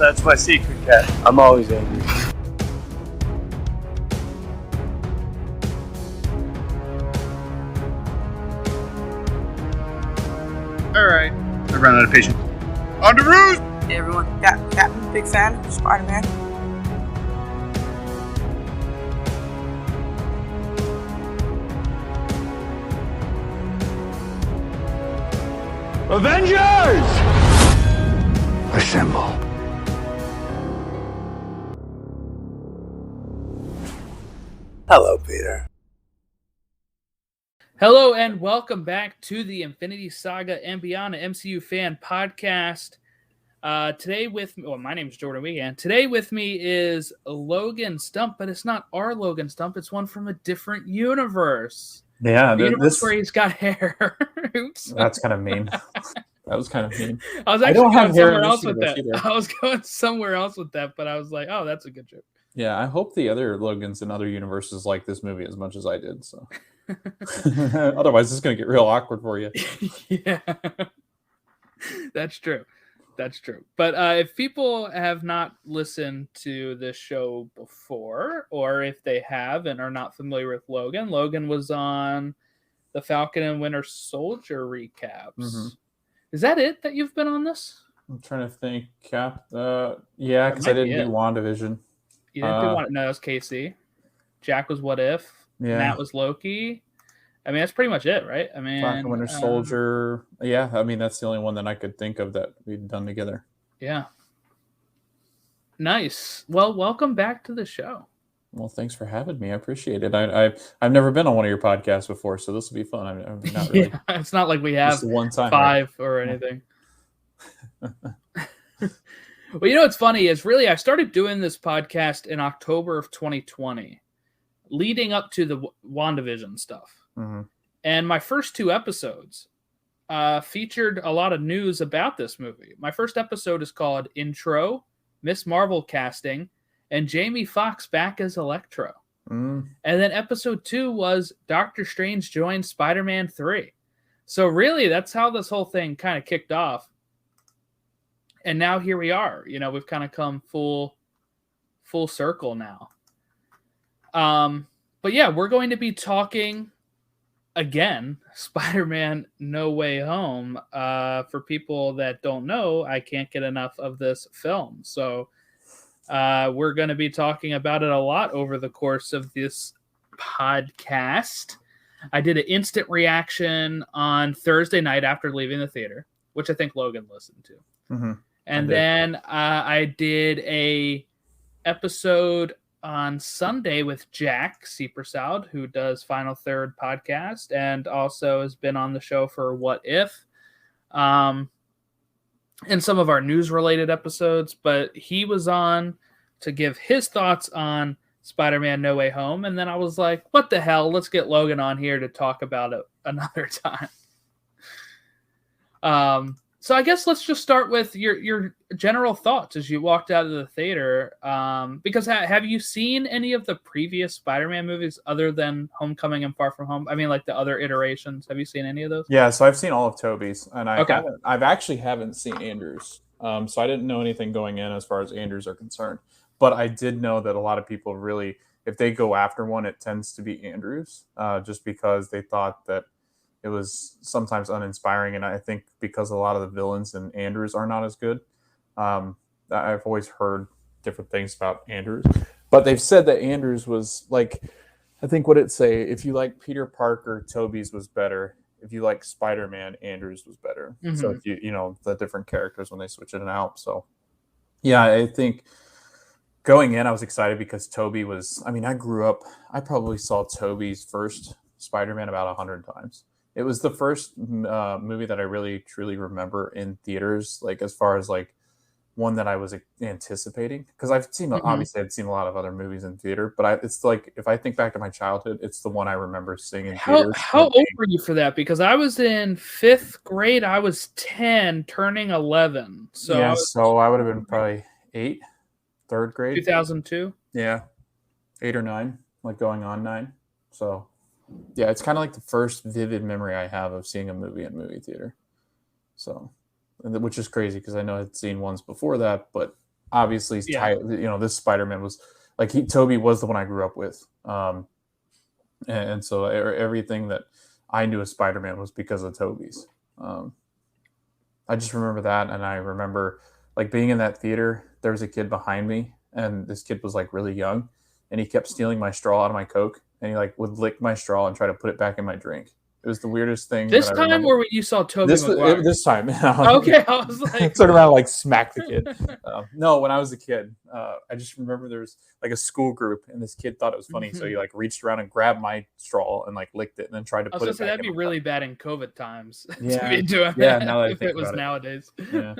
That's my secret, cat. I'm always angry. Alright. I ran out of patience. On the roost! Hey everyone, Captain, big fan of Spider-Man. Avengers! Assemble. Hello, Peter. Hello and welcome back to the Infinity Saga and Beyond, an MCU fan podcast. Today with me, my name is Jordan Wiegand. Today with me is Logan Stump, but it's not our Logan Stump. It's one from a different universe. Yeah, the universe where he's got hair. Oops. That's kind of mean. That was kind of mean. I was actually going somewhere else with that. Either. I was going somewhere else with that, but I was like, oh, that's a good joke. Yeah, I hope the other Logans in other universes like this movie as much as I did. So, otherwise, it's going to get real awkward for you. Yeah, that's true. That's true. But if people have not listened to this show before, or if they have and are not familiar with Logan, Logan was on the Falcon and Winter Soldier recaps. Mm-hmm. Is that it that you've been on this? I'm trying to think, Cap. Yeah, because I didn't do WandaVision. You didn't do WandaVision? No, that was Casey. Jack was What If. Yeah. Matt was Loki. I mean, that's pretty much it, right? I mean, Falcon Winter Soldier. Yeah, I mean, that's the only one that I could think of that we'd done together. Yeah. Nice. Well, welcome back to the show. Well, thanks for having me. I appreciate it. I've never been on one of your podcasts before, so this will be fun. I'm not really. Yeah, it's not like we have one time, 5 right? Or anything. Well, you know what's funny is really I started doing this podcast in October of 2020, leading up to the WandaVision stuff. Mm-hmm. And my first 2 episodes featured a lot of news about this movie. My first episode is called Intro, Miss Marvel casting, and Jamie Foxx back as Electro. Mm. And then episode 2 was Doctor Strange joins Spider-Man 3. So really, that's how this whole thing kind of kicked off. And now here we are. You know, we've kind of come full circle now. But yeah, we're going to be talking again, Spider-Man No Way Home. For people that don't know, I can't get enough of this film. So we're going to be talking about it a lot over the course of this podcast. I did an instant reaction on Thursday night after leaving the theater, which I think Logan listened to. Mm-hmm. And then I did a episode on Sunday with Jack Seepersoud, who does Final Third podcast and also has been on the show for What If, and some of our news-related episodes. But he was on to give his thoughts on Spider-Man No Way Home, and then I was like, what the hell? Let's get Logan on here to talk about it another time. So I guess let's just start with your general thoughts as you walked out of the theater. Because have you seen any of the previous Spider-Man movies other than Homecoming and Far From Home? I mean, like the other iterations. Have you seen any of those? Yeah, so I've seen all of Tobey's, and I've actually haven't seen Andrew's. So I didn't know anything going in as far as Andrew's are concerned. But I did know that a lot of people really, if they go after one, it tends to be Andrew's, just because they thought that it was sometimes uninspiring, and I think because a lot of the villains in Andrews are not as good. I've always heard different things about Andrews, but they've said that Andrews was like, I think what it say, if you like Peter Parker, Tobey's was better. If you like Spider-Man, Andrews was better. Mm-hmm. So if you know the different characters when they switch it out. So yeah, I think going in, I was excited because Tobey was, I mean, I grew up, I probably saw Tobey's first Spider-Man about 100 times. It was the first movie that I really, truly remember in theaters, like as far as like one that I was anticipating. Because I've seen, obviously, I'd seen a lot of other movies in theater, but it's like, if I think back to my childhood, it's the one I remember seeing in theaters. How old were you for that? Because I was in 5th grade. I was 10, turning 11. So yeah, so I would have been probably 8, 3rd grade. 2002? Yeah, 8 or 9, like going on 9. So yeah, it's kind of like the first vivid memory I have of seeing a movie in movie theater. So, which is crazy because I know I'd seen ones before that, but obviously this Spider-Man was like Toby was the one I grew up with. And so everything that I knew of Spider-Man was because of Toby's. I just remember that, and I remember like being in that theater. There was a kid behind me, and this kid was like really young, and he kept stealing my straw out of my Coke, and he like would lick my straw and try to put it back in my drink. It was the weirdest thing. This time, or when you saw Tobey Maguire? This time. Okay, I was like, turn around, like smack the kid. No, when I was a kid, I just remember there was like a school group, and this kid thought it was funny, so he like reached around and grabbed my straw and like licked it, and then tried to put it. That'd be really bad in COVID times. Yeah, to be doing that now that if it was nowadays. Yeah.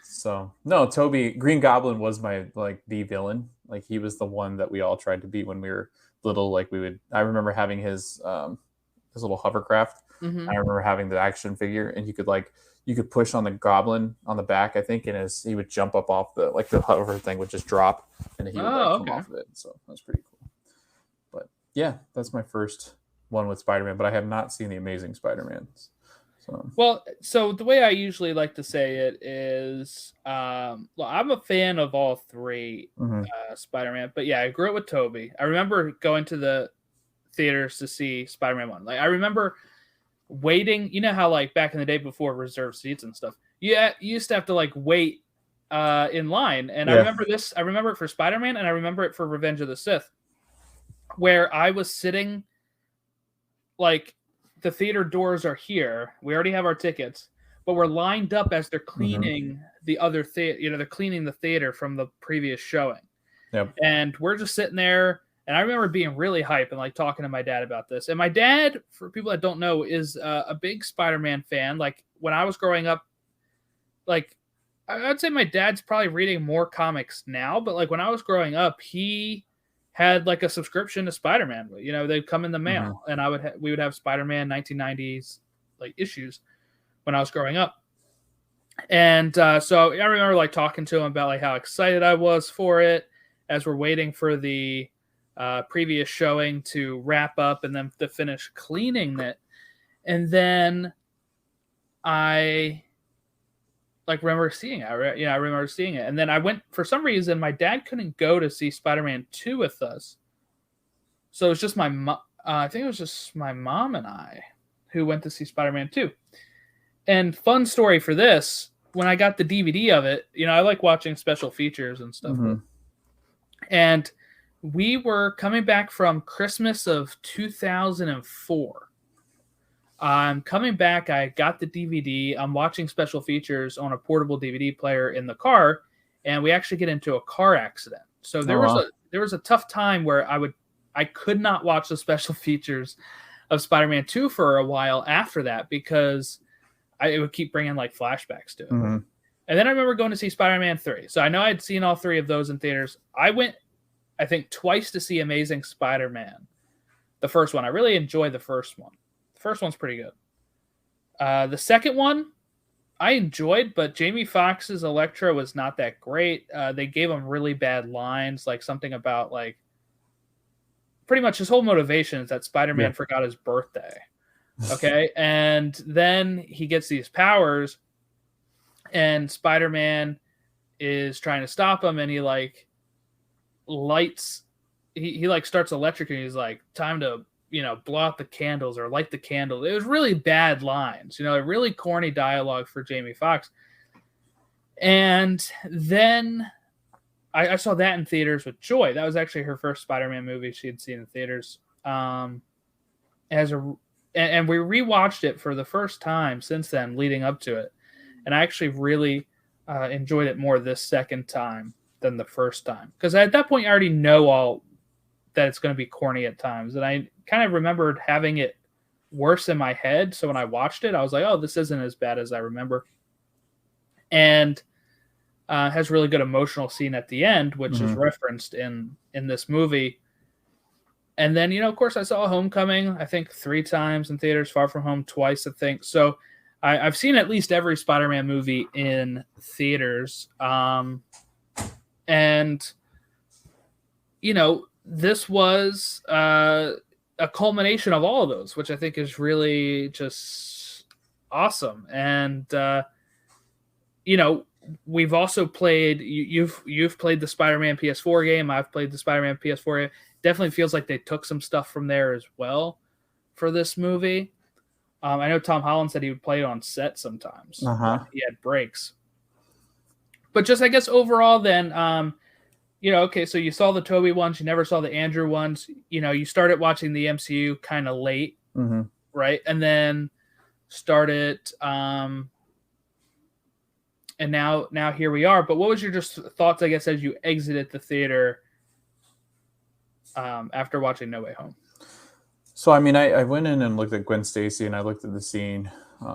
So no, Green Goblin was my like the villain. Like he was the one that we all tried to beat when we were little. Like I remember having his little hovercraft. Mm-hmm. I remember having the action figure, and you could push on the goblin on the back, I think, and he would jump up off the hover thing would just drop, and he would come off of it. So that's pretty cool. But yeah, that's my first one with Spider-Man. But I have not seen the Amazing Spider-Mans. So the way I usually like to say it is, I'm a fan of all three Spider-Man. But yeah, I grew up with Tobey. I remember going to the theaters to see Spider-Man 1. Like I remember waiting, you know how like back in the day before reserved seats and stuff, you used to have to like wait in line. And I remember it for Spider-Man, and I remember it for Revenge of the Sith, where I was sitting like the theater doors are here. We already have our tickets, but we're lined up as they're cleaning the other theater. They're cleaning the theater from the previous showing. Yep. And we're just sitting there. And I remember being really hype and like talking to my dad about this. And my dad, for people that don't know, is a big Spider-Man fan. Like when I was growing up, like I'd say my dad's probably reading more comics now, but like when I was growing up, he had like a subscription to Spider-Man. They'd come in the mail, and we would have Spider-Man 1990s like issues when I was growing up. And so I remember like talking to him about like how excited I was for it as we're waiting for the previous showing to wrap up and then to finish cleaning it. And then I like remember seeing it. I remember seeing it. And then I went, for some reason, my dad couldn't go to see Spider-Man 2 with us. So it was just I think it was just my mom and I who went to see Spider-Man 2. And fun story for this, when I got the DVD of it, I like watching special features and stuff. And we were coming back from Christmas of 2004. I'm coming back. I got the DVD. I'm watching special features on a portable DVD player in the car, and we actually get into a car accident. So there was a tough time where I could not watch the special features of Spider-Man 2 for a while after that because it would keep bringing like flashbacks to it. And then I remember going to see Spider-Man 3. So I know I'd seen all three of those in theaters. I went, I think, twice to see Amazing Spider-Man. The first one. I really enjoyed the first one. The first one's pretty good. The second one, I enjoyed, but Jamie Foxx's Electro was not that great. They gave him really bad lines, like something about like pretty much his whole motivation is that Spider-Man forgot his birthday. Okay. And then he gets these powers and Spider-Man is trying to stop him, and he like lights, he like starts electrocuting. He's like, time to, blow out the candles or light the candles. It was really bad lines, really corny dialogue for Jamie Foxx. And then I saw that in theaters with Joy. That was actually her first Spider-Man movie she had seen in theaters. And we rewatched it for the first time since then, leading up to it. And I actually really enjoyed it more this second time than the first time. Because at that point, I already know all that it's going to be corny at times. And I kind of remembered having it worse in my head. So when I watched it, I was like, oh, this isn't as bad as I remember. And has a really good emotional scene at the end, which is referenced in this movie. And then, of course, I saw Homecoming, I think 3 times in theaters, Far From Home twice, I think. So I've seen at least every Spider-Man movie in theaters. And, this was a culmination of all of those, which I think is really just awesome. And, we've also played. You've played the Spider-Man PS4 game. I've played the Spider-Man PS4 game. Definitely feels like they took some stuff from there as well for this movie. I know Tom Holland said he would play it on set sometimes. He had breaks. But just, I guess, overall then, okay, so you saw the Tobey ones. You never saw the Andrew ones. You started watching the MCU kind of late, right? And then started, and now here we are. But what was your just thoughts, I guess, as you exited the theater after watching No Way Home? So, I mean, I went in and looked at Gwen Stacy, and I looked at the scene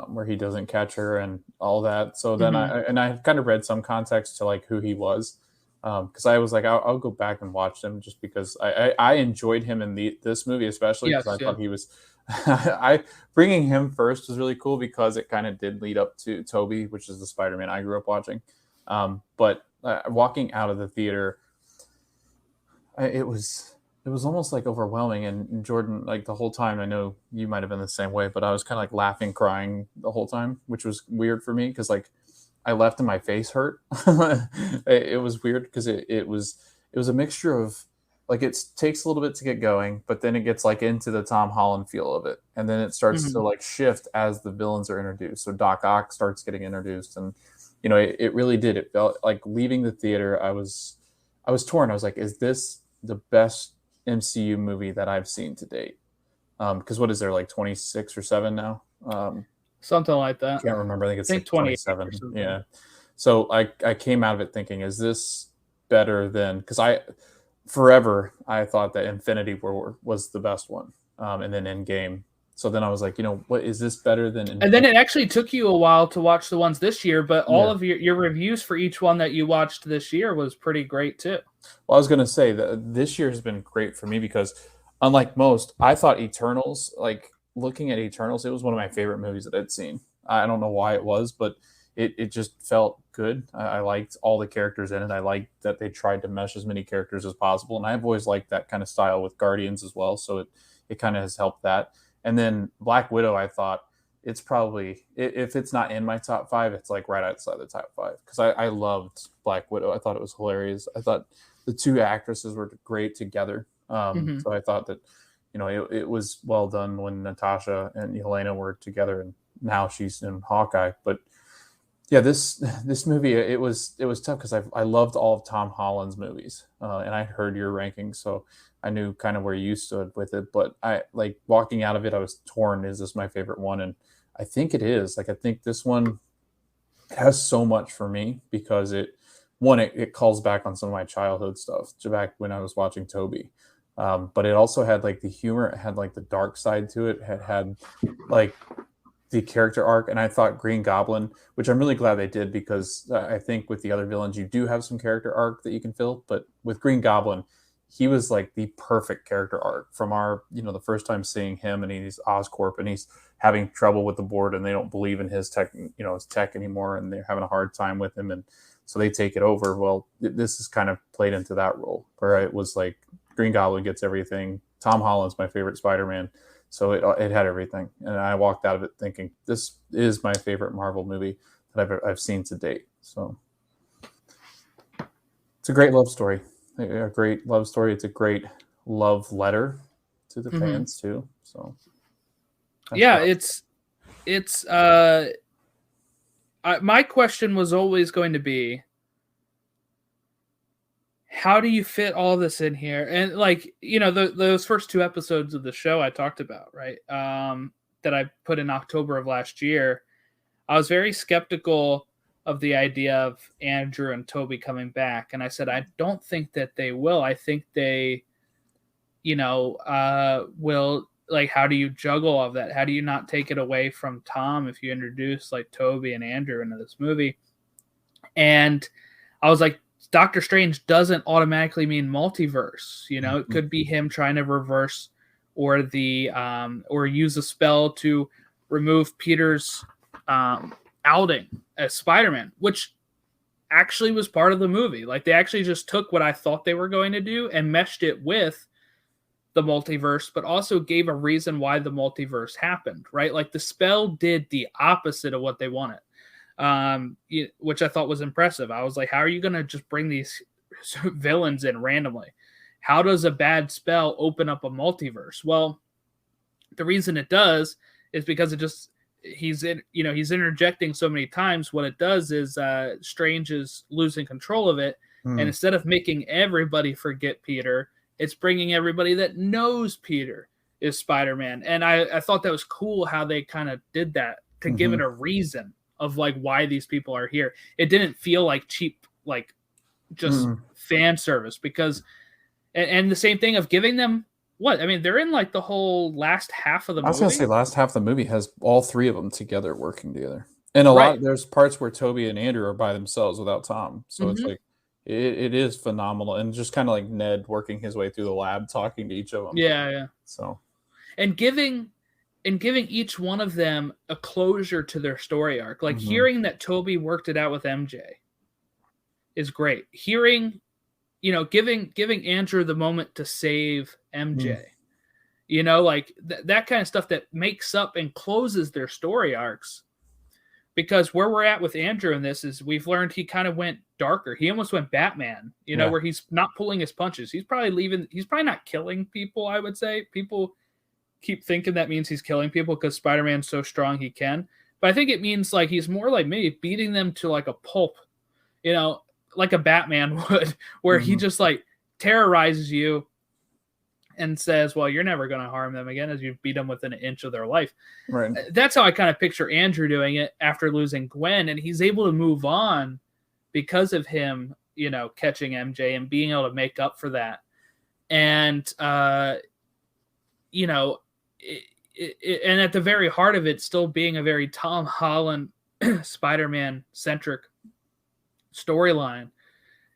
where he doesn't catch her and all that. So then I kind of read some context to like who he was, because I was like, I'll go back and watch him just because I enjoyed him in this movie, especially because I thought he was. Bringing him first was really cool because it kind of did lead up to Tobey, which is the Spider-Man I grew up watching. But walking out of the theater, it was almost like overwhelming. And Jordan, like the whole time, I know you might have been the same way, but I was kind of like laughing, crying the whole time, which was weird for me because like I left and my face hurt. It was weird because it was a mixture of like it takes a little bit to get going, but then it gets like into the Tom Holland feel of it, and then it starts to like shift as the villains are introduced. So Doc Ock starts getting introduced, and it really did. It felt like leaving the theater. I was torn. I was like, is this the best MCU movie that I've seen to date? Because what is there, like 26 or 7 now? Something like that. I can't remember. I think it's like 27. Yeah. So I came out of it thinking, is this better than? Because forever I thought that Infinity War was the best one, and then Endgame. So then I was like, what is this better than? And then it actually took you a while to watch the ones this year, but all of your reviews for each one that you watched this year was pretty great too. Well, I was going to say that this year has been great for me because, unlike most, I thought Eternals, like looking at Eternals, it was one of my favorite movies that I'd seen. I don't know why it was, but it just felt good. I liked all the characters in it. I liked that they tried to mesh as many characters as possible. And I've always liked that kind of style with Guardians as well. So it kind of has helped that. And then Black Widow, I thought it's probably, if it's not in my top 5, it's like right outside the top 5. Because I loved Black Widow. I thought it was hilarious. I thought the two actresses were great together. So I thought that, it was well done when Natasha and Helena were together, and now she's in Hawkeye. But yeah, this movie, it was tough because I loved all of Tom Holland's movies, and I heard your rankings, so I knew kind of where you stood with it. But I like walking out of it, I was torn. Is this my favorite one? And I think it is. Like I think this one has so much for me because it calls back on some of my childhood stuff back when I was watching Tobey. But it also had like the humor, it had like the dark side to it, had like the character arc. And I thought Green Goblin, which I'm really glad they did, because I think with the other villains, you do have some character arc that you can fill. But with Green Goblin, he was like the perfect character arc from our, the first time seeing him, and he's Oscorp and he's having trouble with the board and they don't believe in his tech, his tech anymore. And they're having a hard time with him. And so they take it over. Well, this is kind of played into that role where it was like Green Goblin gets everything. Tom Holland's my favorite Spider-Man. So it had everything. And I walked out of it thinking, this is my favorite Marvel movie that I've seen to date. So it's a great love story. A great love story. It's a great love letter to the fans too. So yeah, my question was always going to be, how do you fit all this in here? And like, those first 2 episodes of the show I talked about, right? That I put in October of last year, I was very skeptical of the idea of Andrew and Tobey coming back. And I said, I don't think that they will. I think they, will, like, how do you juggle all of that? How do you not take it away from Tom if you introduce like Tobey and Andrew into this movie? And I was like, Doctor Strange doesn't automatically mean multiverse. It could be him trying to reverse or use a spell to remove Peter's outing as Spider-Man, which actually was part of the movie. Like they actually just took what I thought they were going to do and meshed it with the multiverse, but also gave a reason why the multiverse happened, right? Like the spell did the opposite of what they wanted. which I thought was impressive. I was like, how are you going to just bring these villains in randomly? How does a bad spell open up a multiverse? Well, the reason it does is because he's interjecting so many times. What it does is Strange is losing control of it, and instead of making everybody forget Peter, it's bringing everybody that knows Peter is Spider-Man. And I thought that was cool how they kind of did that to give it a reason of like why these people are here. It didn't feel like cheap, like just fan service, because and the same thing of giving them what? I mean, they're in like the whole last half of the movie. I was going to say last half of the movie has all three of them together working together. And lot there's parts where Toby and Andrew are by themselves without Tom. So it's like it is phenomenal, and just kind of like Ned working his way through the lab talking to each of them. Yeah. So and giving each one of them a closure to their story arc. Like hearing that Toby worked it out with MJ is great. Hearing, giving Andrew the moment to save MJ, like that kind of stuff that makes up and closes their story arcs. Because where we're at with Andrew in this is we've learned he kind of went darker. He almost went Batman, where he's not pulling his punches. He's probably not killing people, I would say. People keep thinking that means he's killing people because Spider-Man's so strong he can. But I think it means like he's more like maybe beating them to like a pulp, like a Batman would, where he just like terrorizes you and says, well, you're never going to harm them again as you beat them within an inch of their life. Right. That's how I kind of picture Andrew doing it after losing Gwen. And he's able to move on because of him, catching MJ and being able to make up for that. And, and at the very heart of it, still being a very Tom Holland Spider-Man centric storyline,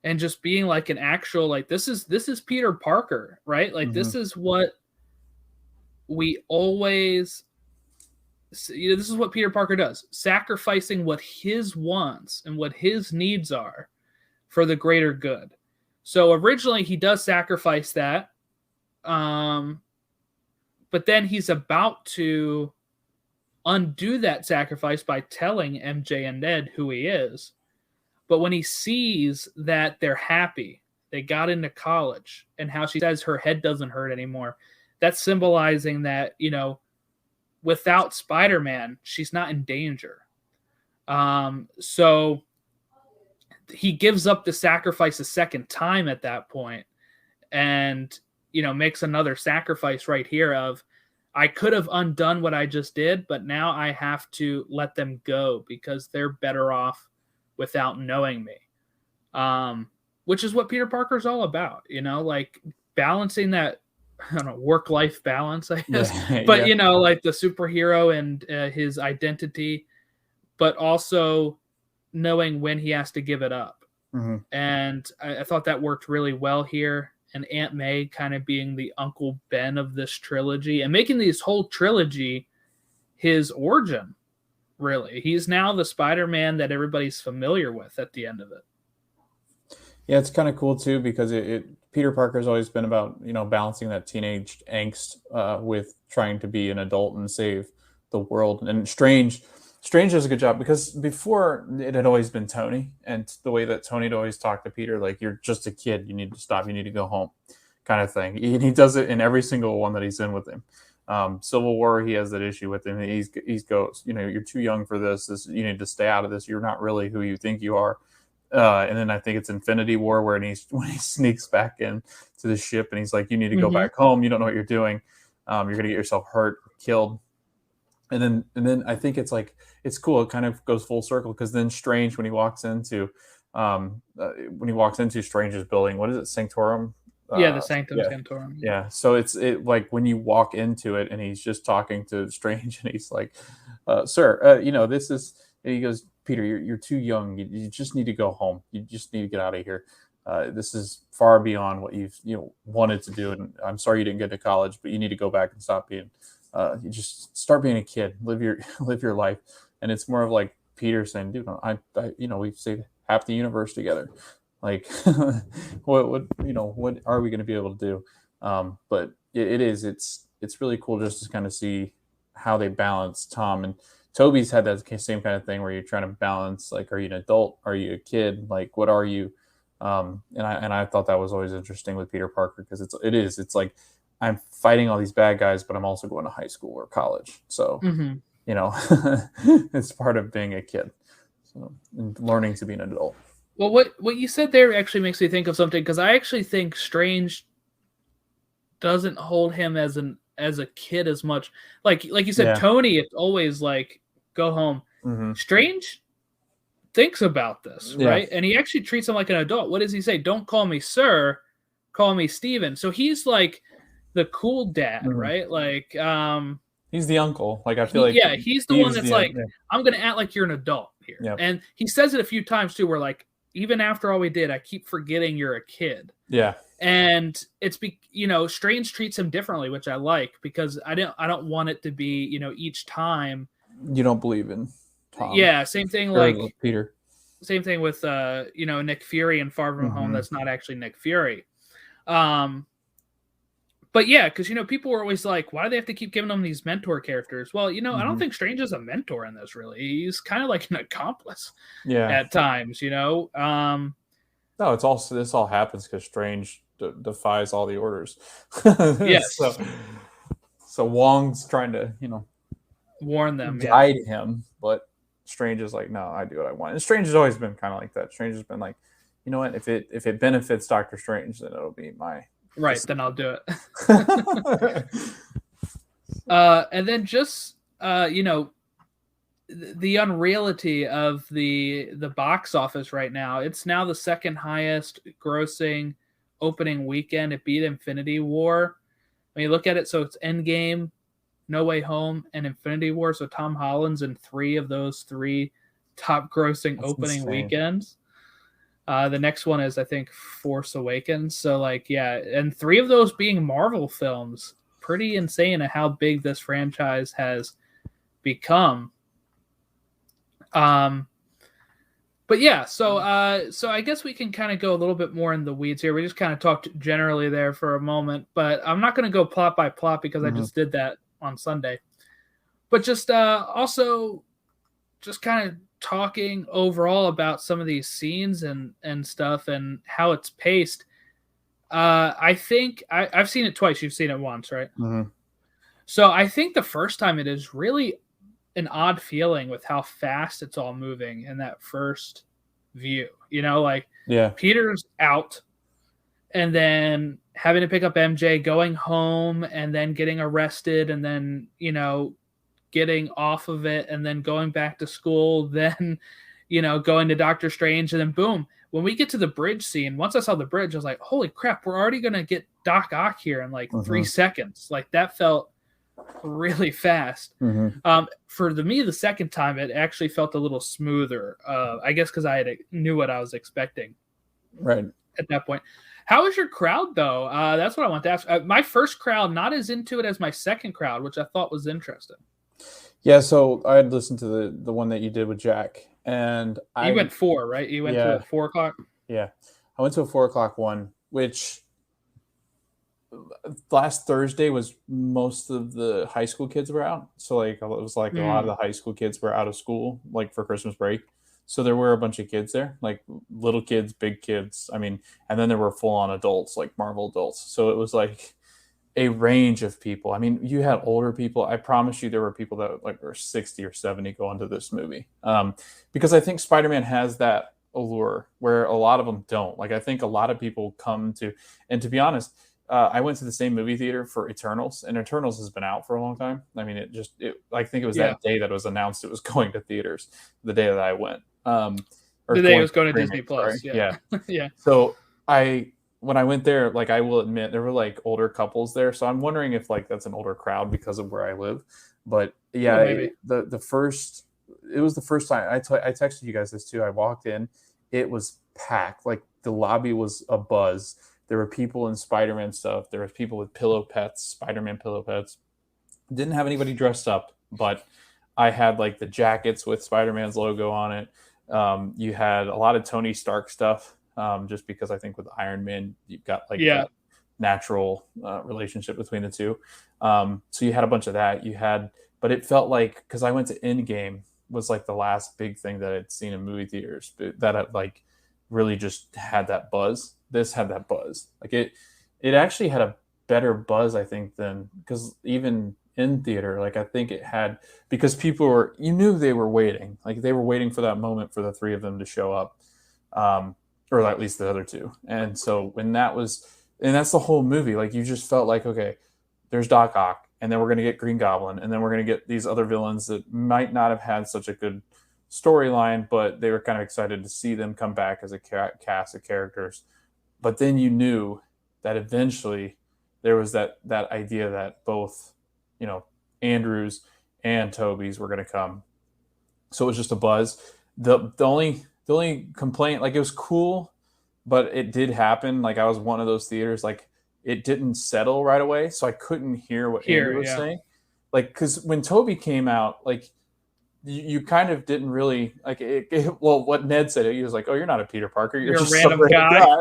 and just being like an actual, like, this is Peter Parker, right? Like this is what we always, this is what Peter Parker does, sacrificing what his wants and what his needs are for the greater good. So originally he does sacrifice that, but then he's about to undo that sacrifice by telling MJ and Ned who he is. But when he sees that they're happy, they got into college, and how she says her head doesn't hurt anymore, that's symbolizing that, without Spider-Man, she's not in danger. So he gives up the sacrifice a second time at that point, and, makes another sacrifice right here of, I could have undone what I just did, but now I have to let them go because they're better off without knowing me, which is what Peter Parker's all about, like balancing that, I don't know, work-life balance, I guess, but like the superhero and his identity, but also knowing when he has to give it up. And I thought that worked really well here. And Aunt May kind of being the Uncle Ben of this trilogy and making this whole trilogy his origin. Really, he's now the Spider-Man that everybody's familiar with at the end of it. Yeah, it's kind of cool too, because Peter Parker's always been about, balancing that teenage angst with trying to be an adult and save the world. And Strange does a good job, because before it had always been Tony, and the way that Tony'd always talk to Peter, like, you're just a kid, you need to stop, you need to go home, kind of thing. He does it in every single one that he's in with him. Civil War, he has that issue with him. He goes, you're too young for this. You need to stay out of this. You're not really who you think you are. And then I think it's Infinity War when he sneaks back in to the ship and he's like, you need to go back home. You don't know what you're doing. You're going to get yourself hurt, killed. And then I think it's like, it's cool. It kind of goes full circle, because then Strange, when he walks into Strange's building, what is it? Sanctorum? The Sanctum Sanctorum. Yeah. So it's like when you walk into it and he's just talking to Strange and he's like, sir, this is, and he goes, Peter, you're too young. You just need to go home. You just need to get out of here. This is far beyond what you've wanted to do. And I'm sorry you didn't get to college, but you need to go back and stop being, you just start being a kid, live your life. And it's more of like Peter saying, dude, we've saved half the universe together. Like, what are we going to be able to do? But it's really cool just to kind of see how they balance Tom. And Toby's had that same kind of thing where you're trying to balance, like, are you an adult? Are you a kid? Like, what are you? And I thought that was always interesting with Peter Parker, because it's like I'm fighting all these bad guys, but I'm also going to high school or college. So, you know, it's part of being a kid. So, and learning to be an adult. Well, what you said there actually makes me think of something, because I actually think Strange doesn't hold him as a kid as much. Like you said, Tony, it's always like, go home. Strange thinks about this, right? And he actually treats him like an adult. What does he say? Don't call me sir, call me Steven. So he's like the cool dad, right? Like, he's the uncle. Like, I feel like he's the one that's like, I'm gonna act like you're an adult here. And he says it a few times too, where like, even after all we did, I keep forgetting you're a kid. Yeah. And it's Strange treats him differently, which I like, because I don't want it to be, each time you don't believe in Tom. Yeah, same thing like Peter. Same thing with Nick Fury and Far From Home. That's not actually Nick Fury. But yeah, because people were always like, why do they have to keep giving them these mentor characters? Well, I don't think Strange is a mentor in this, really. He's kind of like an accomplice at times, No, this all happens because Strange defies all the orders. Yes. So Wong's trying to, warn them, guide him, but Strange is like, no, I do what I want. And Strange has always been kind of like that. Strange has been like, you know what? If it benefits Doctor Strange, then it'll be my then I'll do it. And then just the unreality of the box office right now. It's now the second highest grossing opening weekend. It beat Infinity War. When you look at it, so it's Endgame, No Way Home, and Infinity War. So Tom Holland's in 3 of those 3 top grossing opening weekends. The next one is, I think, Force Awakens. So, and 3 of those being Marvel films. Pretty insane at how big this franchise has become. But yeah, so I guess we can kind of go a little bit more in the weeds here. We just kind of talked generally there for a moment, but I'm not going to go plot by plot because I just did that on Sunday. But just also just kind of talking overall about some of these scenes and stuff and how it's paced. I think I've seen it twice. You've seen it once, right? So I think the first time it is really an odd feeling with how fast it's all moving in that first view. Peter's out and then having to pick up MJ, going home and then getting arrested and then, getting off of it and then going back to school, then, going to Doctor Strange, and then boom. When we get to the bridge scene, once I saw the bridge, I was like, holy crap, we're already going to get Doc Ock here in 3 seconds. That felt really fast. For me, the second time, it actually felt a little smoother. I guess because I knew what I was expecting. Right. At that point. How was your crowd, though? That's what I want to ask. My first crowd, not as into it as my second crowd, which I thought was interesting. Yeah, so I had listened to the one that you did with Jack, and you went 4, right? You went to 4 o'clock. Yeah, I went to a 4 o'clock one, which last Thursday was most of the high school kids were out. So it was like a lot of the high school kids were out of school, for Christmas break. So there were a bunch of kids there, like little kids, big kids. I mean, and then there were full on adults, like Marvel adults. So it was like a range of people. I mean, you had older people. I promise you there were people that were 60 or 70 going to this movie. Because I think Spider-Man has that allure where a lot of them don't. I think a lot of people come to, and to be honest, I went to the same movie theater for Eternals, and Eternals has been out for a long time. I mean, I think it was that day that it was announced it was going to theaters, the day that I went. The day it was going to Disney Plus. Yeah. Yeah. So when I went there, I will admit there were older couples there. So I'm wondering if that's an older crowd because of where I live. But yeah, it was the first time I texted you guys this too. I walked in, it was packed. The lobby was a buzz. There were people in Spider-Man stuff. There was people with pillow pets, Spider-Man pillow pets. Didn't have anybody dressed up, but I had the jackets with Spider-Man's logo on it. You had a lot of Tony Stark stuff. Just because I think with Iron Man, you've got a natural relationship between the two. So you had a bunch of that. You had but it felt like, because I went to Endgame was like the last big thing that I'd seen in movie theaters that I, like really just had that buzz. This had that buzz. Like it actually had a better buzz, I think, than, because even in theater, like I think it had, because people were, you knew they were waiting, like they were waiting for that moment for the three of them to show up, or at least the other two. And so when that was, and that's the whole movie, like you just felt like, okay, there's Doc Ock, and then we're going to get Green Goblin, and then we're going to get these other villains that might not have had such a good storyline, but they were kind of excited to see them come back as a cast of characters. But then you knew that eventually there was that idea that both, you know, Andrews and Toby's were going to come. So it was just a buzz. The only complaint, like it was cool, but it did happen. Like I was one of those theaters, like it didn't settle right away, so I couldn't hear what Andrew was saying. Like, because when Toby came out, like you kind of didn't really like it. Well, what Ned said, he was like, "Oh, you're not a Peter Parker. You're just a random guy."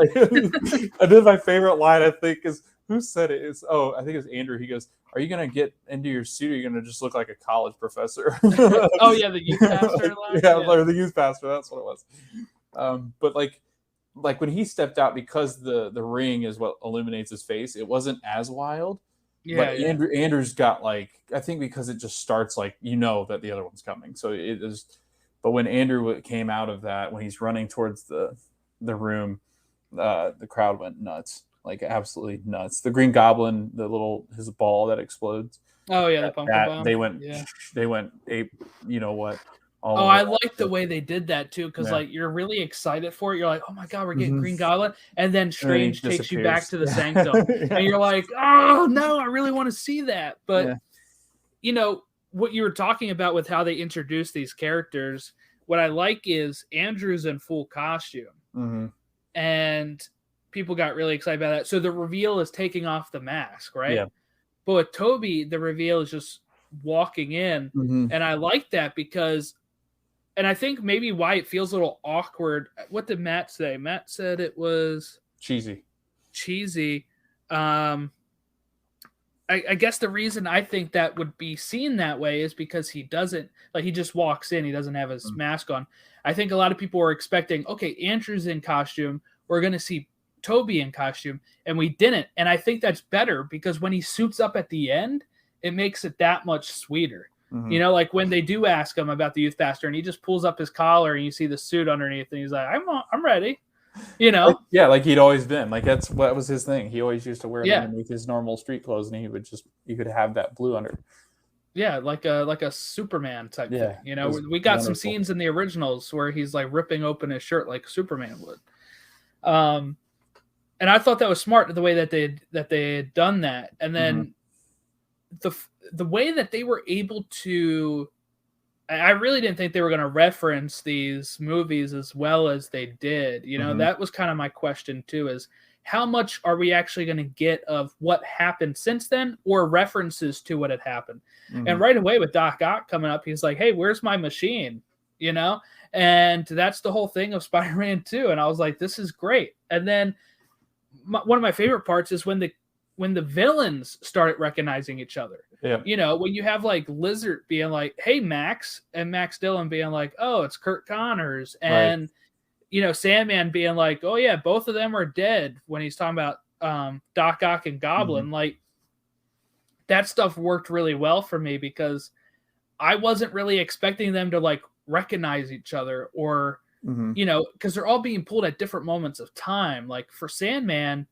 And then my favorite line, I think, is, who said it? Is, oh, I think it's Andrew. He goes, "Are you gonna get into your suit? Or are you gonna just look like a college professor?" Oh yeah, the youth pastor line. Yeah, like the youth pastor. That's what it was. But like when he stepped out, because the ring is what illuminates his face, it wasn't as wild. Yeah, but Andrew's got, like, I think because it just starts, like, you know that the other one's coming. So it is. But when Andrew came out of that, when he's running towards the room, the crowd went nuts, like absolutely nuts. The Green Goblin, his ball that explodes. Oh yeah, the pumpkin bomb. They went ape. You know what? I like the way they did that too, because like you're really excited for it. You're like, oh my god, we're getting Green Goblin, and then Strange takes you back to the Sanctum, and you're like, oh no, I really want to see that. But you know what you were talking about with how they introduce these characters. What I like is Andrew's in full costume, and people got really excited about that. So the reveal is taking off the mask, right? Yeah. But with Toby, the reveal is just walking in, and I like that because. And I think maybe why it feels a little awkward. What did Matt say? Matt said it was cheesy. I guess the reason I think that would be seen that way is because he doesn't, like, he just walks in. He doesn't have his mask on. I think a lot of people were expecting, okay, Andrew's in costume. We're going to see Toby in costume. And we didn't. And I think that's better because when he suits up at the end, it makes it that much sweeter. You know, like when they do ask him about the youth pastor and he just pulls up his collar and you see the suit underneath and he's like, I'm ready, you know? Like he'd always been like, that was his thing. He always used to wear it underneath his normal street clothes and you could have that blue under. Yeah. Like a Superman type thing. You know, we got some scenes in the originals where he's like ripping open his shirt like Superman would. And I thought that was smart the way that they had done that. And then the way that they were able to, I really didn't think they were going to reference these movies as well as they did. You know, that was kind of my question too, is how much are we actually going to get of what happened since then or references to what had happened? And right away with Doc Ock coming up, he's like, hey, where's my machine? You know? And that's the whole thing of Spider-Man 2. And I was like, this is great. And then one of my favorite parts is when the villains started recognizing each other. Yeah. You know, when you have like Lizard being like, hey, Max, and Max Dillon being like, oh, it's Kurt Connors. And, you know, Sandman being like, oh, yeah, both of them are dead when he's talking about Doc Ock and Goblin. Like, that stuff worked really well for me because I wasn't really expecting them to like recognize each other or, you know, because they're all being pulled at different moments of time. Like for Sandman,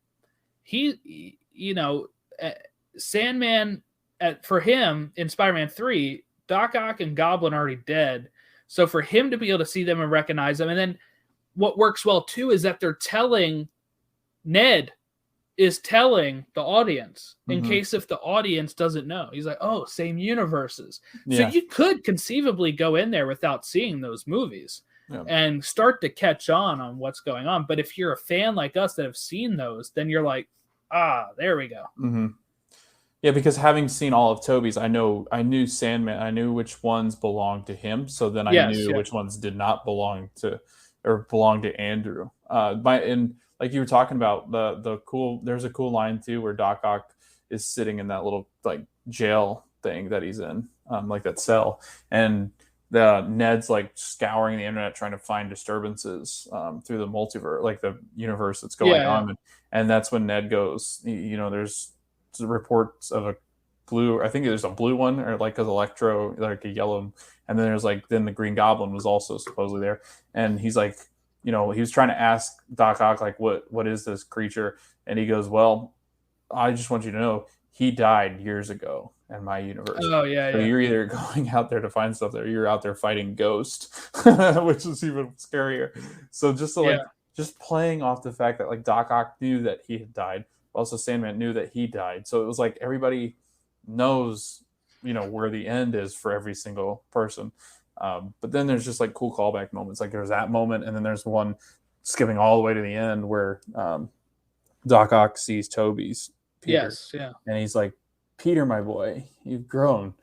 Sandman, for him in Spider-Man 3, Doc Ock and Goblin are already dead. So for him to be able to see them and recognize them, and then what works well too is that they're telling, Ned is telling the audience in case if the audience doesn't know. He's like, oh, same universes. So you could conceivably go in there without seeing those movies and start to catch on what's going on. But if you're a fan like us that have seen those, then you're like, there we go. Yeah, because having seen all of Toby's, I knew Sandman. I knew which ones belonged to him. So then I knew which ones did not belong to Andrew. And like you were talking about, there's a cool line too where Doc Ock is sitting in that little like jail thing that he's in, like that cell, and the Ned's like scouring the internet trying to find disturbances through the multiverse, like the universe that's going on, and that's when Ned goes, there's reports of a blue, I think there's a blue one, or like, because Electro, like a yellow, and then there's like, then the Green Goblin was also supposedly there, and he's like, he was trying to ask Doc Ock, like, what is this creature, and he goes, well, I just want you to know he died years ago in my universe. Oh yeah, so yeah. You're either going out there to find stuff, or you're out there fighting Ghost, which is even scarier. So just playing off the fact that like Doc Ock knew that he had died, also Sandman knew that he died. So it was like everybody knows, where the end is for every single person. But then there's just like cool callback moments. Like there's that moment, and then there's one skipping all the way to the end where Doc Ock sees Toby's Peter. Yes, yeah. And he's like, Peter, my boy, you've grown.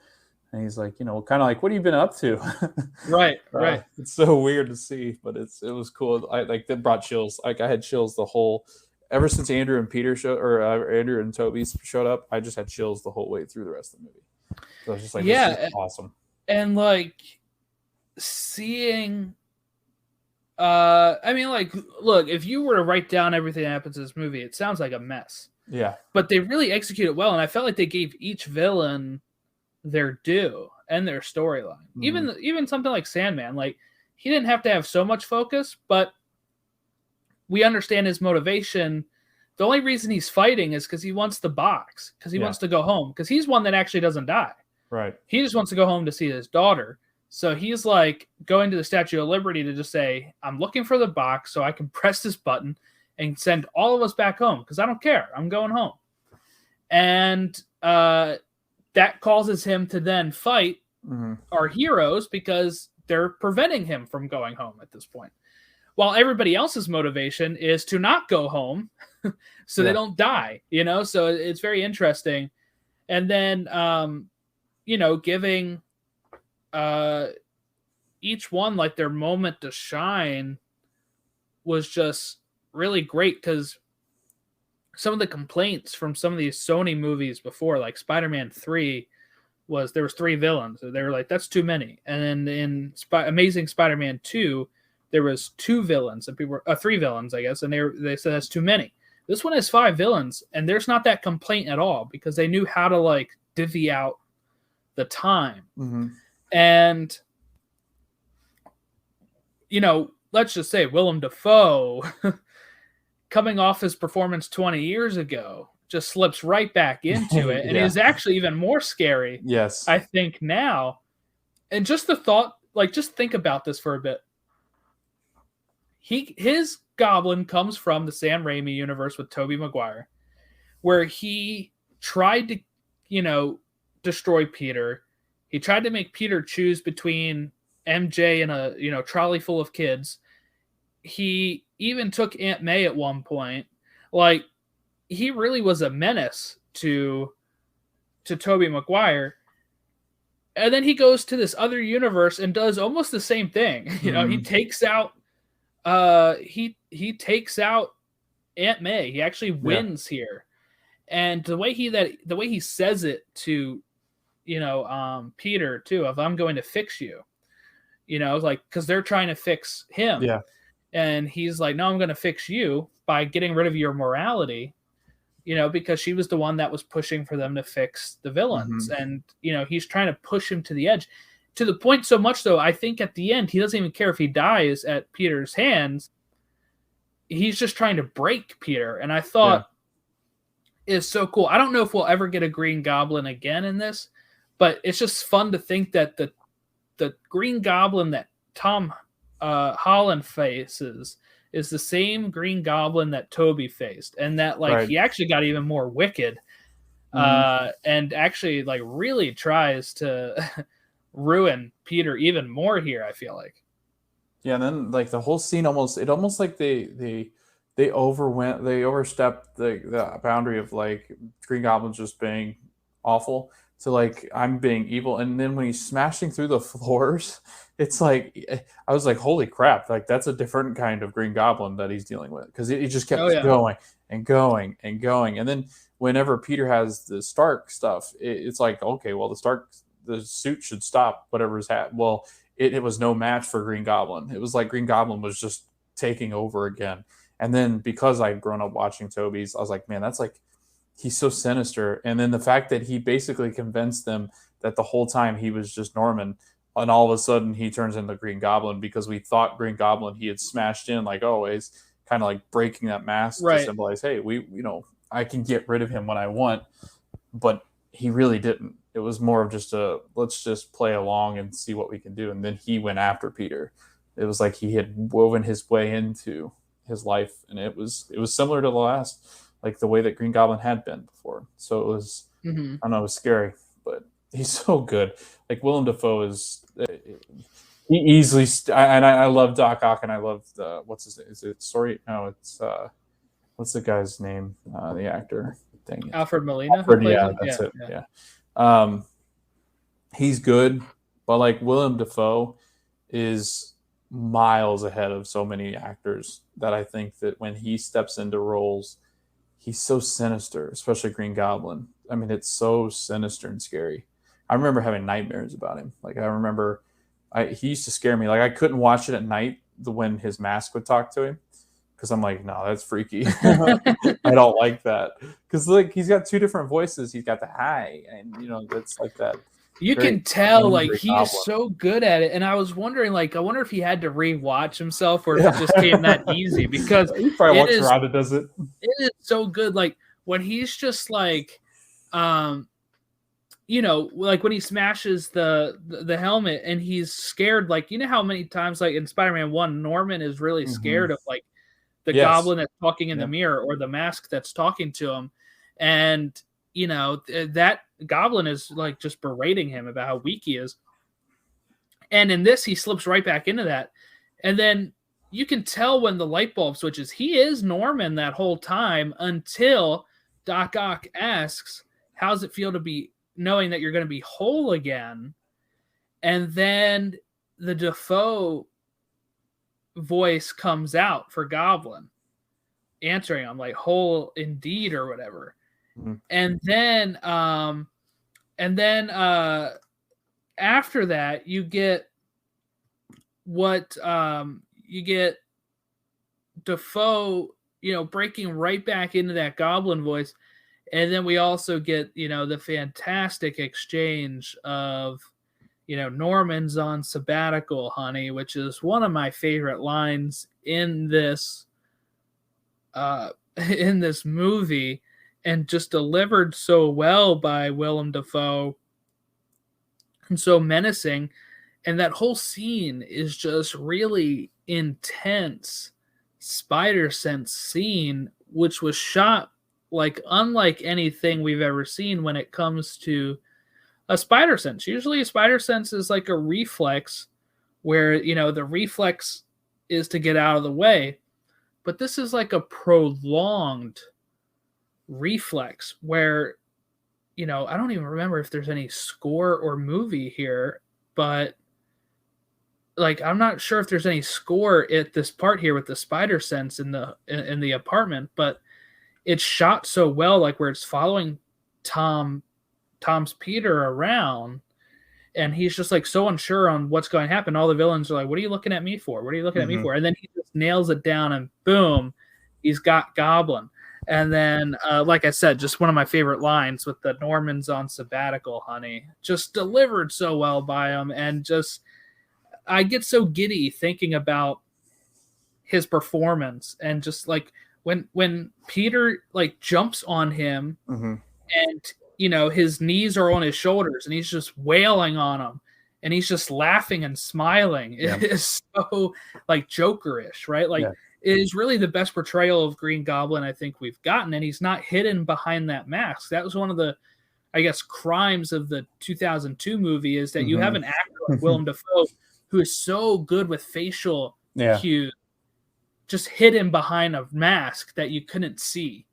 And he's like, kind of like, what have you been up to? Right. It's so weird to see, but it was cool. I like, that brought chills. Like I had chills ever since Andrew and Peter Andrew and Toby showed up. I just had chills the whole way through the rest of the movie. So I was just like, this is awesome. And like seeing, look, if you were to write down everything that happens in this movie, it sounds like a mess. Yeah. But they really execute it well, and I felt like they gave each villain their due and their storyline. Mm-hmm. Even something like Sandman, like he didn't have to have so much focus, but we understand his motivation. The only reason he's fighting is because he wants the box, because he wants to go home, because he's one that actually doesn't die. Right. He just wants to go home to see his daughter. So he's like going to the Statue of Liberty to just say, I'm looking for the box so I can press this button and send all of us back home, because I don't care. I'm going home. And that causes him to then fight our heroes, because they're preventing him from going home at this point. While everybody else's motivation is to not go home so they don't die, So it's very interesting. And then, giving each one like their moment to shine was just really great, because some of the complaints from some of these Sony movies before, like Spider-Man 3, there was 3 villains. They were like, that's too many. And then in Amazing Spider-Man 2, there was 2 villains, and people were 3 villains, I guess, and they said that's too many. This one has 5 villains, and there's not that complaint at all, because they knew how to like divvy out the time. Mm-hmm. And let's just say Willem Dafoe coming off his performance 20 years ago just slips right back into it, and is actually even more scary. Yes, I think now. And just the thought, like, just think about this for a bit. His Goblin comes from the Sam Raimi universe with Tobey Maguire, where he tried to, destroy Peter. He tried to make Peter choose between MJ and a trolley full of kids. He even took Aunt May at one point. Like, he really was a menace to Tobey Maguire. And then he goes to this other universe and does almost the same thing. He takes out he takes out Aunt May. He actually wins here. And the way he says it to Peter too, of I'm going to fix you. Like, because they're trying to fix him. Yeah. And he's like, no, I'm going to fix you by getting rid of your morality, because she was the one that was pushing for them to fix the villains. Mm-hmm. And, he's trying to push him to the edge, to the point so much, though, I think at the end, he doesn't even care if he dies at Peter's hands. He's just trying to break Peter. And I thought is so cool. I don't know if we'll ever get a Green Goblin again in this, but it's just fun to think that the Green Goblin that Tom Holland faces is the same Green Goblin that Toby faced, and that he actually got even more wicked, and actually really tries to ruin Peter even more here, I feel like. Yeah, and then the whole scene almost like they overstepped the boundary of Green Goblin's just being awful, to like I'm being evil, and then when he's smashing through the floors, it's like I was like, holy crap! Like that's a different kind of Green Goblin that he's dealing with because he just kept going and going and going, and then whenever Peter has the Stark stuff, it's like okay, well the suit should stop whatever's happened. Well, it was no match for Green Goblin. It was like Green Goblin was just taking over again, and then because I'd grown up watching Toby's, I was like, man, that's like. He's so sinister. And then the fact that he basically convinced them that the whole time he was just Norman, and all of a sudden he turns into Green Goblin because we thought Green Goblin he had smashed in like always, kind of like breaking that mask to symbolize, hey, I can get rid of him when I want, but he really didn't. It was more of just let's just play along and see what we can do. And then he went after Peter. It was like he had woven his way into his life, and it was similar to the last. Like the way that Green Goblin had been before. So it was, I don't know, it was scary, but he's so good. Like Willem Dafoe is, he easily, and I love Doc Ock, and I love what's his name? Is it, sorry, no, it's, what's the guy's name? The actor. Dang it. Alfred Molina? Yeah, that's it. Yeah. He's good, but like Willem Dafoe is miles ahead of so many actors that I think that when he steps into roles, he's so sinister, especially Green Goblin. I mean, it's so sinister and scary. I remember having nightmares about him. Like I remember, he used to scare me. Like I couldn't watch it at night when his mask would talk to him because I'm like, no, that's freaky. I don't like that because like he's got two different voices. He's got the high, and that's like that. You can tell, like, he's so good at it. And I was wondering, like, I wonder if he had to rewatch himself or if it just came that easy because he probably walks around and does it. It is so good. Like, when he's just like, like when he smashes the helmet and he's scared, like, you know how many times, like, in Spider-Man 1, Norman is really scared of, like, the goblin that's talking in the mirror or the mask that's talking to him. And, that goblin is like just berating him about how weak he is. And in this, he slips right back into that. And then you can tell when the light bulb switches, he is Norman that whole time until Doc Ock asks, how's it feel to be knowing that you're going to be whole again? And then the Dafoe voice comes out for Goblin answering him like whole indeed or whatever. And then after that, you get you get Dafoe, breaking right back into that Goblin voice, and then we also get the fantastic exchange of Norman's on sabbatical, honey, which is one of my favorite lines in this movie. And just delivered so well by Willem Dafoe and so menacing. And that whole scene is just really intense spider sense scene, which was shot like unlike anything we've ever seen when it comes to a spider sense. Usually a spider sense is like a reflex where, the reflex is to get out of the way. But this is like a prolonged reflex where I don't even remember if there's any score or movie here, but like I'm not sure if there's any score at this part here with the spider sense in the apartment, but it's shot so well, like where it's following Tom's Peter around and he's just like so unsure on what's going to happen. All the villains are like, what are you looking at me for? What are you looking at me for? And then he just nails it down and boom, he's got Goblin. And then, like I said, just one of my favorite lines with the Norman's on sabbatical, honey, just delivered so well by him. And just, I get so giddy thinking about his performance and just like when Peter like jumps on him and, his knees are on his shoulders and he's just wailing on him and he's just laughing and smiling. It is so like Jokerish, right? Like, it is really the best portrayal of Green Goblin I think we've gotten, and he's not hidden behind that mask. That was one of the, I guess, crimes of the 2002 movie is that you have an actor like Willem Dafoe who is so good with facial cues, just hidden behind a mask that you couldn't see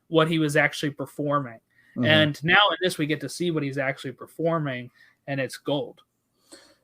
what he was actually performing. And now in this, we get to see what he's actually performing, and it's gold.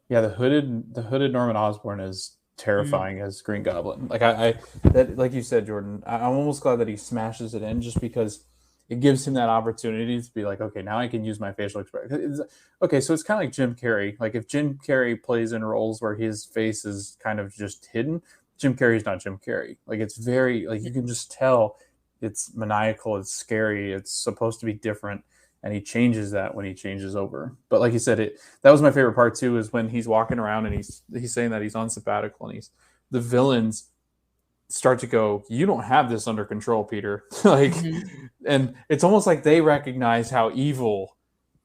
Yeah, the hooded Norman Osborn is terrifying as Green Goblin. Like you said, Jordan, I'm almost glad that he smashes it in, just because it gives him that opportunity to be like, okay, now I can use my facial expression. Okay, so it's kind of like Jim Carrey. Like if Jim Carrey plays in roles where his face is kind of just hidden, Jim Carrey's not Jim Carrey. Like it's very, like you can just tell it's maniacal, it's scary, it's supposed to be different. And he changes that when he changes over. But like you said, that was my favorite part too, is when he's walking around and he's saying that he's on sabbatical, and the villains start to go, you don't have this under control, Peter. And it's almost like they recognize how evil,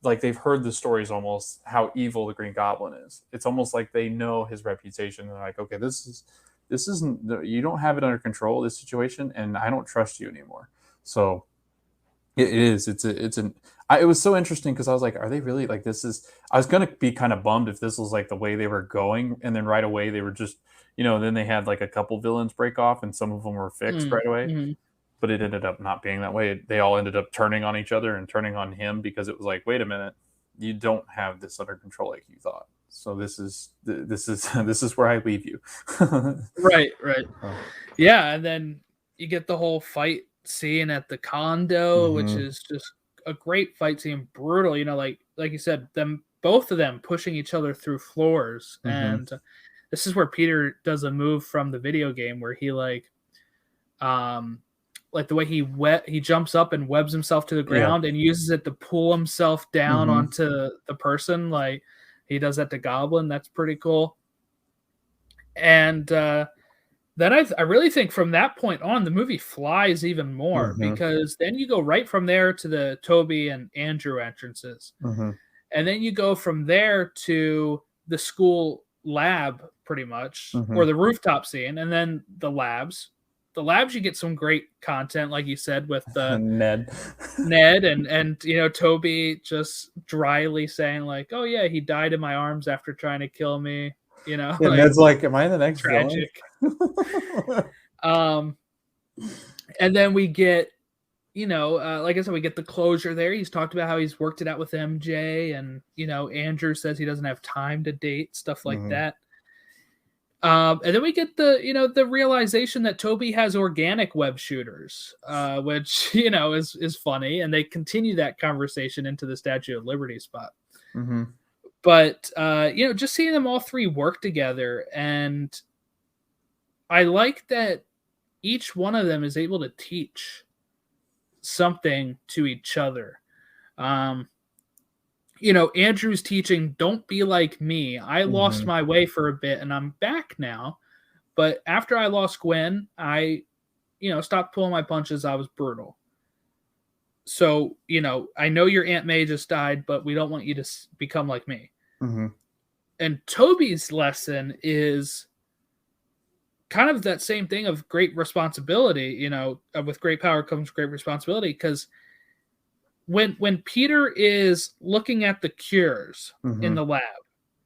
like they've heard the stories almost, how evil the Green Goblin is. It's almost like they know his reputation. They're like, okay, this isn't, you don't have it under control, this situation, and I don't trust you anymore. So it is. It was so interesting because I was like, are they really like this is? I was gonna be kind of bummed if this was like the way they were going, and then right away they were just, then they had like a couple villains break off, and some of them were fixed right away. But it ended up not being that way. They all ended up turning on each other and turning on him, because it was like, wait a minute, you don't have this under control like you thought. So this is where I leave you. Right. Yeah, and then you get the whole fight scene at the condo, which is just a great fight scene, brutal. Like you said, both of them pushing each other through floors, and this is where Peter does a move from the video game where he like the way he jumps up and webs himself to the ground and uses it to pull himself down onto the person, like he does that to Goblin. That's pretty cool. And then I really think from that point on, the movie flies even more, because then you go right from there to the Toby and Andrew entrances. And then you go from there to the school lab, pretty much, or the rooftop scene, and then the labs. The labs, you get some great content, like you said, with Ned and Toby just dryly saying like, oh yeah, he died in my arms after trying to kill me. Ned's like, am I the next tragic? And then we get, like I said, we get the closure there. He's talked about how he's worked it out with MJ, and Andrew says he doesn't have time to date, stuff like that. And then we get the realization that Toby has organic web shooters, which is funny, and they continue that conversation into the Statue of Liberty spot. But just seeing them all three work together, and I like that each one of them is able to teach something to each other. Andrew's teaching, don't be like me. I lost my way for a bit and I'm back now. But after I lost Gwen, I, stopped pulling my punches. I was brutal. So, I know your Aunt May just died, but we don't want you to become like me. And Toby's lesson is kind of that same thing of great responsibility. With great power comes great responsibility, because when Peter is looking at the cures in the lab,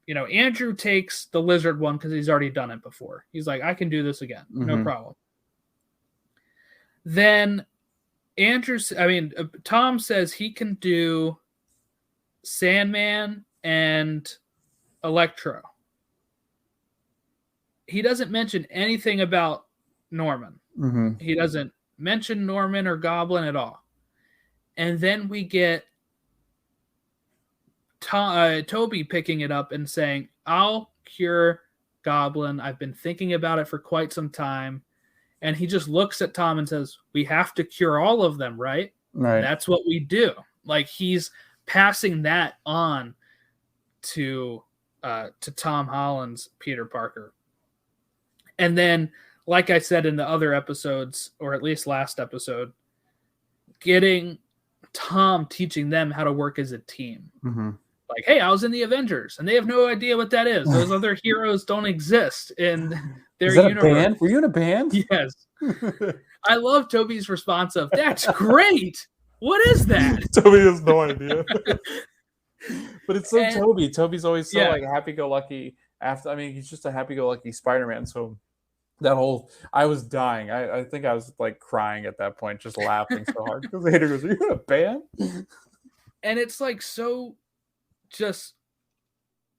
Andrew takes the lizard one because he's already done it before. He's like, I can do this again. No problem. Then Tom says he can do Sandman and Electro. He doesn't mention anything about Norman. He doesn't mention Norman or Goblin at all. And then we get Toby picking it up and saying, I'll cure Goblin. I've been thinking about it for quite some time. And he just looks at Tom and says, we have to cure all of them, right? Right. That's what we do. Like, he's passing that on to Tom Holland's Peter Parker. And then, like I said in the other episodes, or at least last episode, getting Tom teaching them how to work as a team. Like, hey, I was in the Avengers, and they have no idea what that is. Those other heroes don't exist in their universe. A band? Were you in a band? Yes. I love Toby's response of, that's great. What is that? Toby has no idea. But it's so Toby. Toby's always so like happy-go-lucky. He's just a happy-go-lucky Spider-Man. So that whole, I was dying. I think I was like crying at that point, just laughing so hard because the hater goes, "Are you in a band?" And it's like so just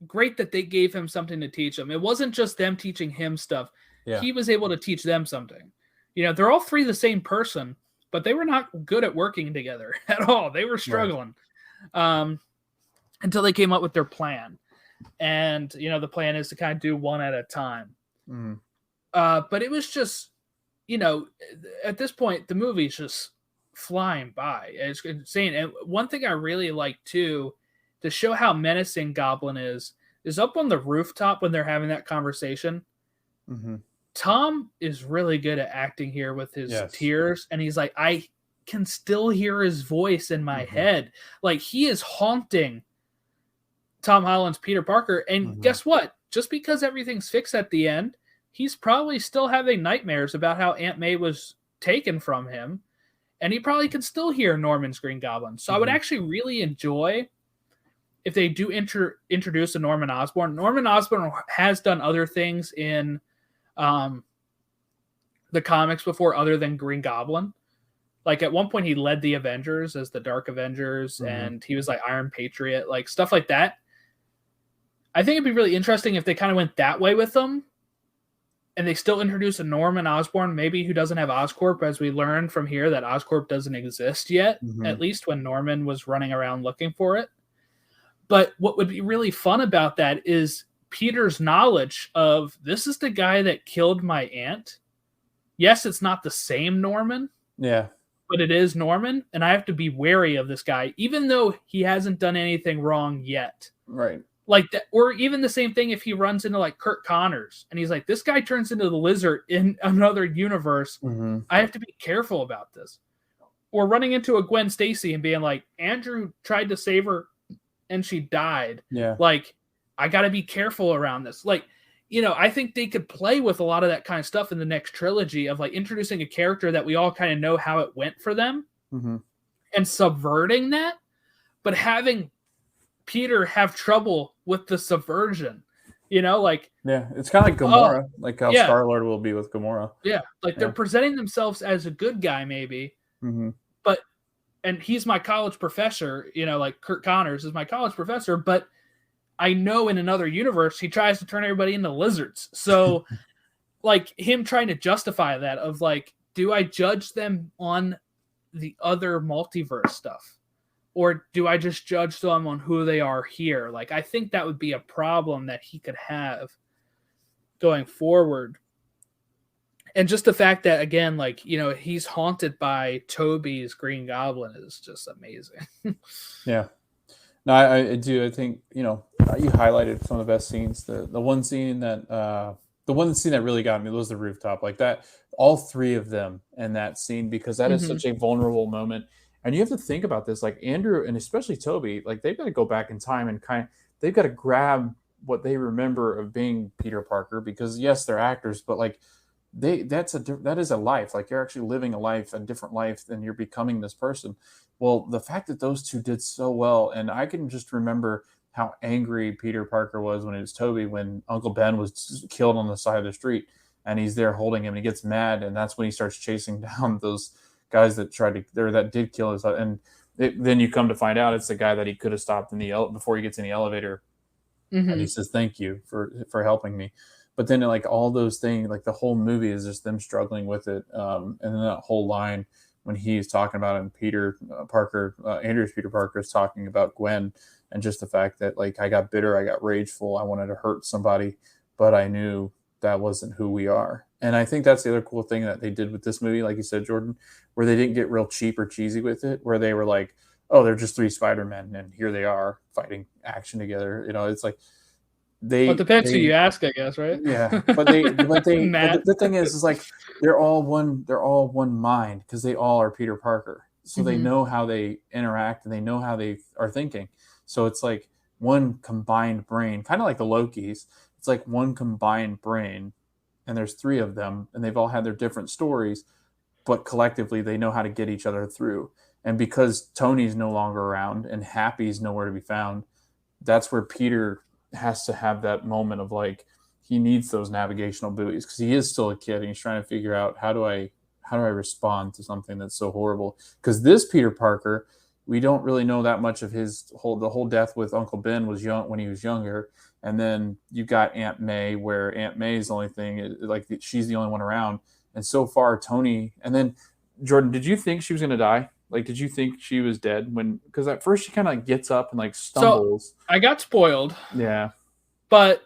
great that they gave him something to teach him. It wasn't just them teaching him stuff. Yeah. He was able to teach them something. You know, they're all three the same person, but they were not good at working together at all. They were struggling until they came up with their plan. And, you know, the plan is to kind of do one at a time. But it was just, you know, at this point, the movie's just flying by. It's insane. And one thing I really like, too, to show how menacing Goblin is up on the rooftop when they're having that conversation. Tom is really good at acting here with his tears. And he's like, I can still hear his voice in my head. Like, he is haunting Tom Holland's Peter Parker. And guess what? Just because everything's fixed at the end, he's probably still having nightmares about how Aunt May was taken from him. And he probably can still hear Norman's Green Goblin. So I would actually really enjoy if they do introduce a Norman Osborn. Norman Osborn has done other things in the comics before other than Green Goblin. Like at one point he led the Avengers as the Dark Avengers and he was like Iron Patriot, like stuff like that. I think it'd be really interesting if they kind of went that way with them and they still introduce a Norman Osborn, maybe who doesn't have Oscorp, as we learned from here that Oscorp doesn't exist yet, at least when Norman was running around looking for it. But what would be really fun about that is Peter's knowledge of this is the guy that killed my aunt. Yes, it's not the same Norman. Yeah. But it is Norman, and I have to be wary of this guy, even though he hasn't done anything wrong yet. Right. Like that, or even the same thing if he runs into like Kurt Connors, and he's like, this guy turns into the Lizard in another universe. I have to be careful about this. Or running into a Gwen Stacy and being like, Andrew tried to save her, and she died. Yeah. Like, I got to be careful around this. Like, you know, I think they could play with a lot of that kind of stuff in the next trilogy of like introducing a character that we all kind of know how it went for them and subverting that, but having Peter have trouble with the subversion, you know, like. Yeah, it's kind of like Gamora, like how Star-Lord will be with Gamora. Yeah, like they're presenting themselves as a good guy maybe, but, and he's my college professor, you know, like Kurt Connors is my college professor, but I know in another universe, he tries to turn everybody into lizards. So like him trying to justify that of like, do I judge them on the other multiverse stuff? Or do I just judge them on who they are here? Like, I think that would be a problem that he could have going forward. And just the fact that, again, like, you know, he's haunted by Toby's Green Goblin is just amazing. Yeah. No, I do. I think, you know, you highlighted some of the best scenes. The one scene that really got me was the rooftop, like that. All three of them in that scene, because that is such a vulnerable moment. And you have to think about this, like Andrew and especially Toby, like they've got to go back in time and they've got to grab what they remember of being Peter Parker, because yes, they're actors, but like that is a life. Like you're actually living a different life, and you're becoming this person. Well, the fact that those two did so well, and I can just remember how angry Peter Parker was when it was Toby, when Uncle Ben was killed on the side of the street, and he's there holding him, and he gets mad, and that's when he starts chasing down those guys that that did kill us. And then you come to find out it's the guy that he could have stopped before he gets in the elevator, and he says, "Thank you for helping me." But then like all those things, like the whole movie is just them struggling with it, and then that whole line when he's talking about it, and Andrew's Peter Parker is talking about Gwen, and just the fact that like I got bitter, I got rageful, I wanted to hurt somebody, but I knew that wasn't who we are. And I think that's the other cool thing that they did with this movie, like you said, Jordan, where they didn't get real cheap or cheesy with it, where they were like, oh, they're just three Spider-Men, and here they are fighting action together. You know, it's like it depends who you ask, I guess, right? Yeah, but the thing is like they're all one mind, because they all are Peter Parker, so they know how they interact and they know how they are thinking. So it's like one combined brain, kind of like the Lokis. It's like one combined brain, and there's three of them, and they've all had their different stories, but collectively they know how to get each other through. And because Tony's no longer around and Happy's nowhere to be found, that's where Peter has to have that moment of like, he needs those navigational buoys, because he is still a kid and he's trying to figure out how do I respond to something that's so horrible. Because this Peter Parker we don't really know that much of the whole death with Uncle Ben was young when he was younger. And then you've got Aunt May, where Aunt May is the only thing, like she's the only one around. And so far, Tony. And then Jordan, did you think she was going to die? Like, did you think she was dead because at first she kind of like gets up and like stumbles? So I got spoiled. Yeah, but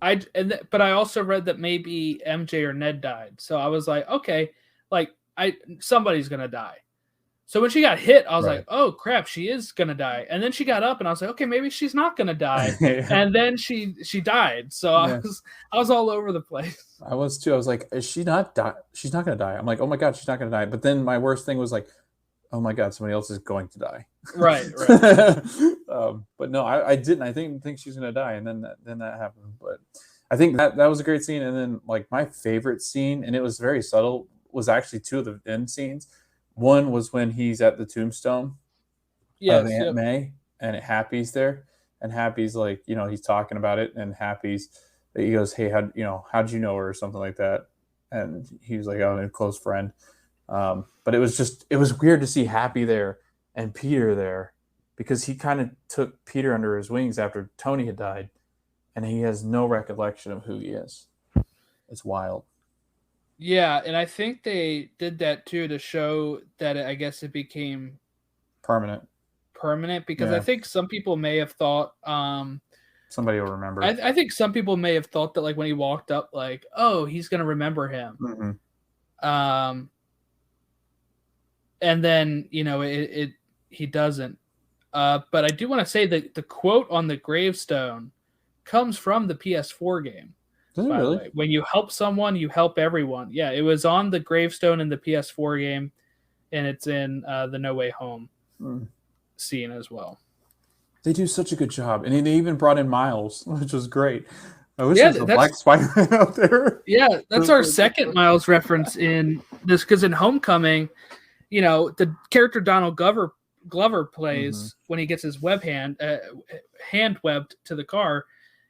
I also read that maybe MJ or Ned died. So I was like, okay, like somebody's gonna die. So when she got hit, I was like, oh crap, she is gonna die. And then she got up, and I was like, okay, maybe she's not gonna die. Yeah. And then she died. So I was all over the place. I was too. I was like, is she not die? She's not gonna die. I'm like, oh my god, she's not gonna die. But then my worst thing was like, oh my god, somebody else is going to die. Right. But no, I didn't. I didn't think she's gonna die, and then that happened. But I think that was a great scene. And then like my favorite scene, and it was very subtle, was actually two of the end scenes. One was when he's at the tombstone of Aunt May, and Happy's there, and Happy's like, he's talking about it, and he goes, hey, how'd you know her or something like that, and he was like, oh, a close friend. But it was weird to see Happy there and Peter there, because he kind of took Peter under his wings after Tony had died, and he has no recollection of who he is. It's wild. Yeah, and I think they did that too to show that I guess it became permanent because I think some people may have thought somebody will remember. I think some people may have thought that like when he walked up, like, oh, he's gonna remember him. Mm-hmm. And then he doesn't. But I do want to say that the quote on the gravestone comes from the PS4 game. Does it really? When you help someone, you help everyone. Yeah, it was on the gravestone in the PS4 game, and it's in the No Way Home scene as well. They do such a good job, and they even brought in Miles, which was great. I wish there was a Black Spider-Man out there. Yeah, that's our second Miles reference in this, because in Homecoming, the character Donald Glover plays when he gets his hand webbed to the car.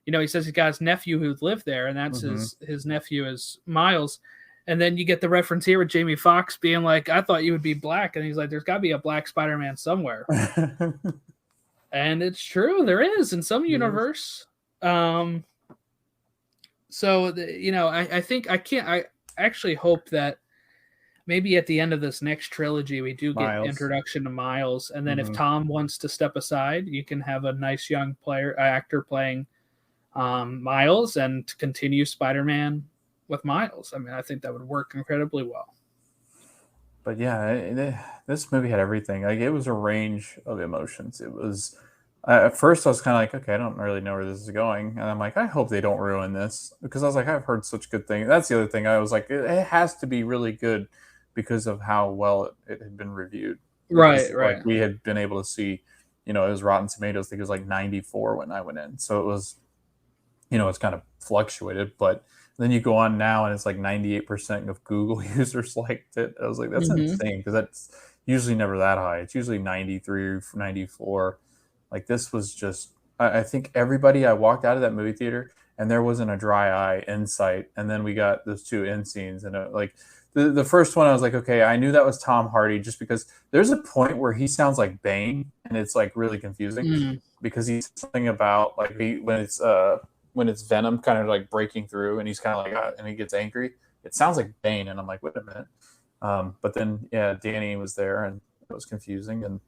He says he's got his nephew who lived there, and that's his nephew is Miles. And then you get the reference here with Jamie Foxx being like, I thought you would be black. And he's like, there's got to be a Black Spider-Man somewhere. And it's true. There is in some universe. I actually hope that maybe at the end of this next trilogy, we do get introduction to Miles. And then if Tom wants to step aside, you can have a nice young actor playing Miles and continue Spider-Man with Miles. I mean, I think that would work incredibly well. But yeah, this movie had everything. Like, it was a range of emotions. It was at first I was kind of like, okay, I don't really know where this is going, and I'm like, I hope they don't ruin this, because I was like, I've heard such good things. That's the other thing. I was like, it has to be really good because of how well it had been reviewed. Right. Like, we had been able to see, it was Rotten Tomatoes. I think it was like 94 when I went in, so it was, it's kind of fluctuated, but then you go on now and it's like 98% of Google users liked it. I was like, that's insane, because that's usually never that high. It's usually 93 or 94. Like, this was just, I think everybody, I walked out of that movie theater and there wasn't a dry eye in sight. And then we got those two end scenes, and like the first one, I was like, okay, I knew that was Tom Hardy, just because there's a point where he sounds like Bane, and it's like really confusing because he's something about like when it's Venom kind of like breaking through, and he's kind of like, and he gets angry. It sounds like Bane, and I'm like, wait a minute. But then, Danny was there, and it was confusing, and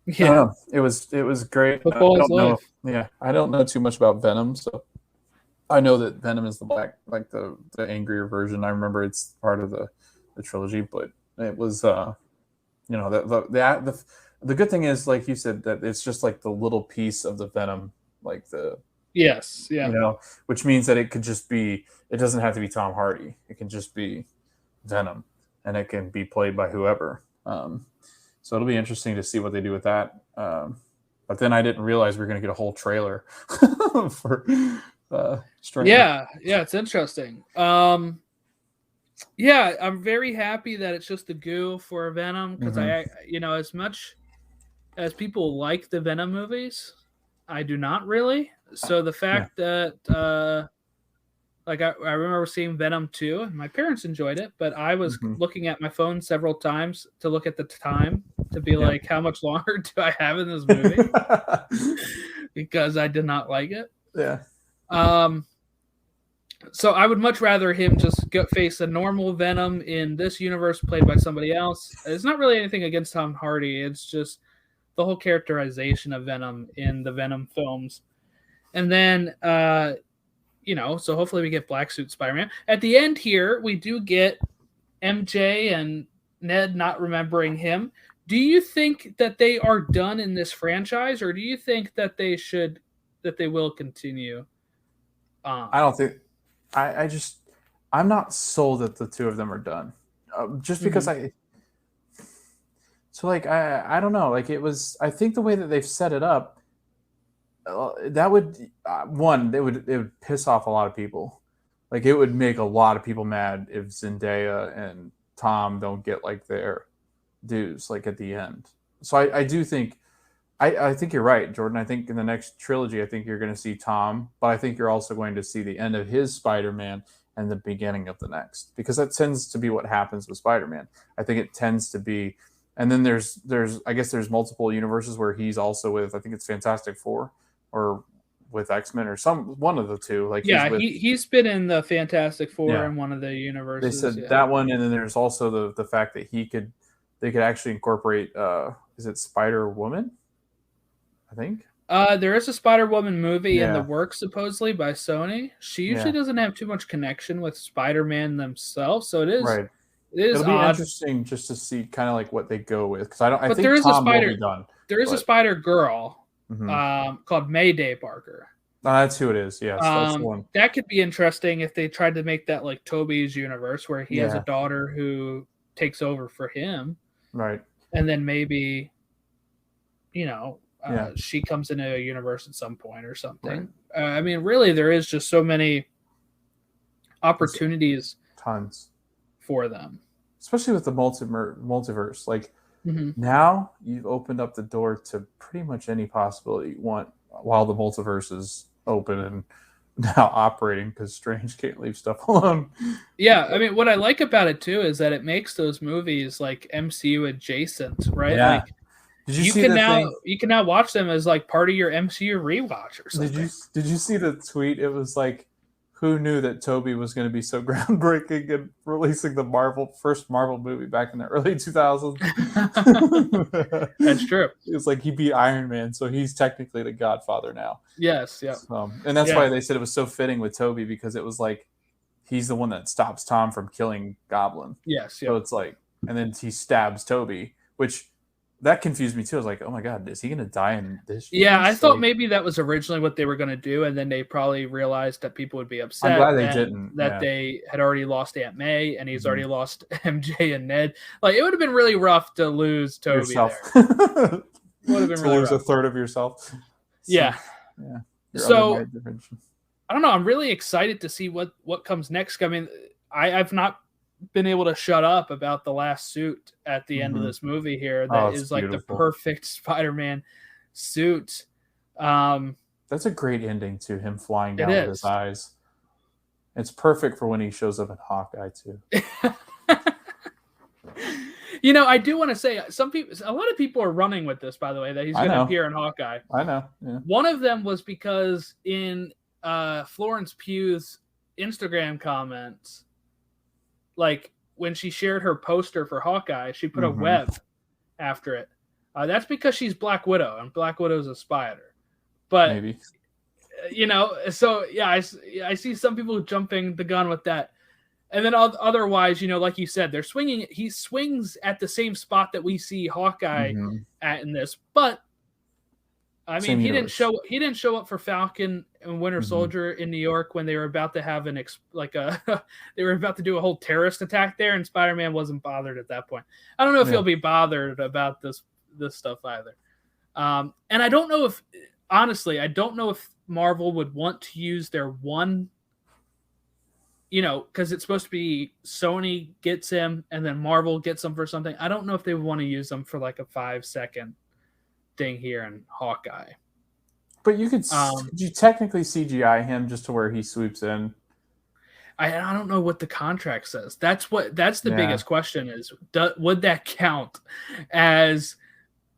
it was great. I don't know too much about Venom, so I know that Venom is the black, like the angrier version. I remember it's part of the trilogy, but it was, the good thing is, like you said, that it's just like the little piece of the Venom, like the. Yes. Yeah. Which means that it could just be, it doesn't have to be Tom Hardy. It can just be Venom, and it can be played by whoever. So it'll be interesting to see what they do with that. But then I didn't realize we were going to get a whole trailer for Stranger. Yeah, it's interesting. I'm very happy that it's just the goo for Venom, because as much as people like the Venom movies, I do not really. So the fact that like I remember seeing Venom 2, and my parents enjoyed it, but I was looking at my phone several times to look at the time to be like, how much longer do I have in this movie? Because I did not like it. Yeah. So I would much rather him just face a normal Venom in this universe played by somebody else. It's not really anything against Tom Hardy. It's just the whole characterization of Venom in the Venom films. And then, so hopefully we get Black Suit Spider-Man. At the end here, we do get MJ and Ned not remembering him. Do you think that they are done in this franchise, or do you think that they will continue? I don't think. I'm not sold that the two of them are done. Just because I don't know. Like it was. I think the way that they've set it up, that would it would piss off a lot of people. Like it would make a lot of people mad if Zendaya and Tom don't get like their dues like at the end. So I do think I think you're right, Jordan. I think in the next trilogy, I think you're going to see Tom, but I think you're also going to see the end of his Spider-Man and the beginning of the next, because that tends to be what happens with Spider-Man. I think it tends to be, and then there's I guess there's multiple universes where he's also with, I think it's Fantastic Four or with X-Men or one of the two. Like he's been in the Fantastic Four in one of the universes. They said that one, and then there's also the fact that they could actually incorporate is it Spider-Woman? I think there is a Spider-Woman movie in the works supposedly by Sony. She usually doesn't have too much connection with Spider-Man themselves, so it is right. It'll be interesting just to see kind of like what they go with, because I think there is Tom will be done. There is a Spider-Girl called Mayday Parker. Oh, that's who it is. Yes, that's the one. That could be interesting if they tried to make that like Tobey's universe, where he has a daughter who takes over for him, right? And then maybe, she comes into a universe at some point or something. Right. I mean, really, there is just so many opportunities, tons for them, especially with the multiverse. Like now, you've opened up the door to pretty much any possibility you want while the multiverse is open and now operating, because Strange can't leave stuff alone. Yeah, I mean, what I like about it too is that it makes those movies like MCU adjacent, right? Yeah. Like, you can now watch them as like part of your MCU rewatch or something. Did you see the tweet? It was like, who knew that Tobey was going to be so groundbreaking in releasing the first Marvel movie back in the early 2000s? That's true. It's like he beat Iron Man, so he's technically the Godfather now. Yes, yeah. And that's why they said it was so fitting with Tobey, because it was like he's the one that stops Tom from killing Goblin. Yes, yeah. So it's like, and then he stabs Tobey, which that confused me too. I was like, oh my God, is he going to die in this? Yeah, I thought maybe that was originally what they were going to do, and then they probably realized that people would be upset. I'm glad they didn't. That they had already lost Aunt May, and he's already lost MJ and Ned. Like, it would have been really rough to lose Tobey yourself. There. Would have been really lose rough. a third of yourself. Yeah. So I don't know. I'm really excited to see what comes next. I mean, I've not been able to shut up about the last suit at the end of this movie here. That is like beautiful. The perfect Spider-Man suit. That's a great ending to him flying down with his eyes. It's perfect for when he shows up in Hawkeye too. I do want to say a lot of people are running with this, by the way, that he's going to appear in Hawkeye. I know. Yeah. One of them was because in Florence Pugh's Instagram comments, like when she shared her poster for Hawkeye, she put a web after it. That's because she's Black Widow, and Black Widow's a spider. But maybe, so yeah, I see some people jumping the gun with that. And then otherwise, like you said, they're swinging. He swings at the same spot that we see Hawkeye at in this. But I mean, he didn't show up for Falcon and Winter Soldier in New York when they were about to have they were about to do a whole terrorist attack there, and Spider-Man wasn't bothered at that point. I don't know if he'll be bothered about this stuff either. And I don't know if Marvel would want to use their one, because it's supposed to be Sony gets him and then Marvel gets him for something. I don't know if they would want to use them for like a 5-second thing here in Hawkeye. But you could you technically CGI him just to where he swoops in? I don't know what the contract says. That's the biggest question is, would that count as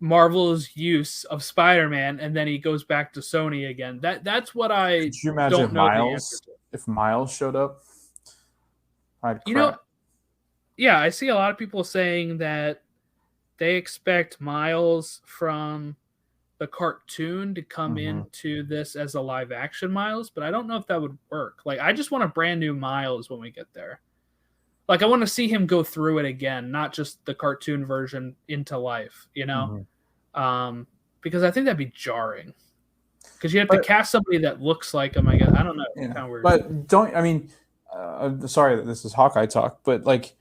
Marvel's use of Spider-Man, and then he goes back to Sony again. That's what I Could you imagine don't if know the answer Miles, to. if Miles showed up? I'd You know, crap. yeah, I see a lot of people saying that they expect Miles from the cartoon to come Mhm. into this as a live action Miles, but I don't know if that would work. Like, I just want a brand new Miles when we get there. Like, I want to see him go through it again, not just the cartoon version into life, you know? Mhm. Because I think that'd be jarring. Because you have to But cast somebody that looks like him, I guess. I don't know. It's yeah, kind of weird. but don't I mean? I'm sorry that this is Hawkeye talk, but like,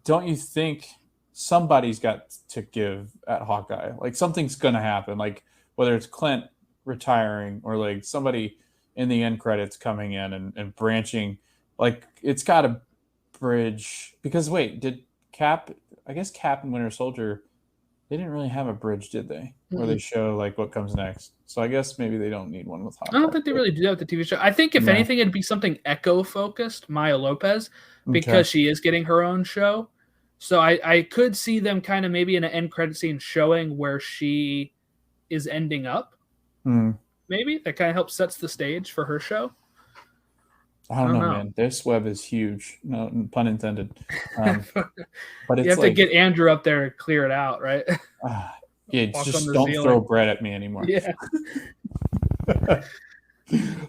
don't you think somebody's got to give at Hawkeye? Like something's gonna happen. Like whether it's Clint retiring or like somebody in the end credits coming in and branching. Like it's got to bridge because wait, did Cap? I guess Cap and Winter Soldier they didn't really have a bridge, did they? Where they Mm-mm. show like what comes next. So I guess maybe they don't need one with I don't Hawkeye. think they really do that with the TV show. I think, if Yeah. anything, it'd be something Echo focused, Maya Lopez, because Okay. she is getting her own show. So I could see them kind of maybe in an end credit scene showing where she is ending up. Hmm. Maybe that kind of helps sets the stage for her show. I don't know, man. This web is huge. No pun intended. But it's You have like to get Andrew up there and clear it out, right? yeah, Walk just on the don't ceiling. throw bread at me anymore. Yeah. That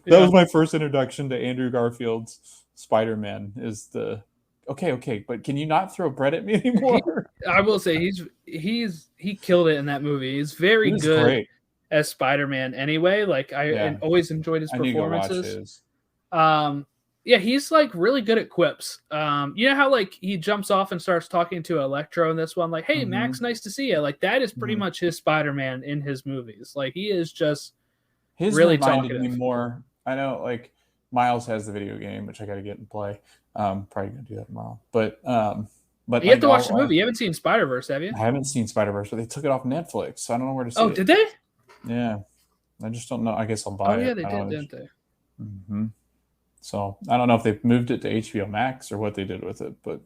Yeah. was my first introduction to Andrew Garfield's Spider-Man. Is the okay, but can you not throw bread at me anymore? I will say he killed it in that movie. He's very It was good great. as Spider-Man anyway. Like Yeah. always enjoyed his I need to go watch performances. his. Yeah, he's like really good at quips. You know how like he jumps off and starts talking to Electro in this one, like, "Hey, Mhm. Max, nice to see you." Like that is pretty Mhm. much his Spider-Man in his movies. Like he is just His really reminded me talkative. more. I know, like Miles has the video game, which I got to get and play. Probably gonna do that tomorrow. But You like have to watch the movie. You haven't seen Spider-Verse, have you? I haven't seen Spider-Verse, but they took it off Netflix, so I don't know where to see Oh, it. did they? Yeah, I just don't know. I guess I'll buy Oh it. yeah, they did, didn't they? Mm-hmm. So I don't know if they've moved it to HBO Max or what they did with it, but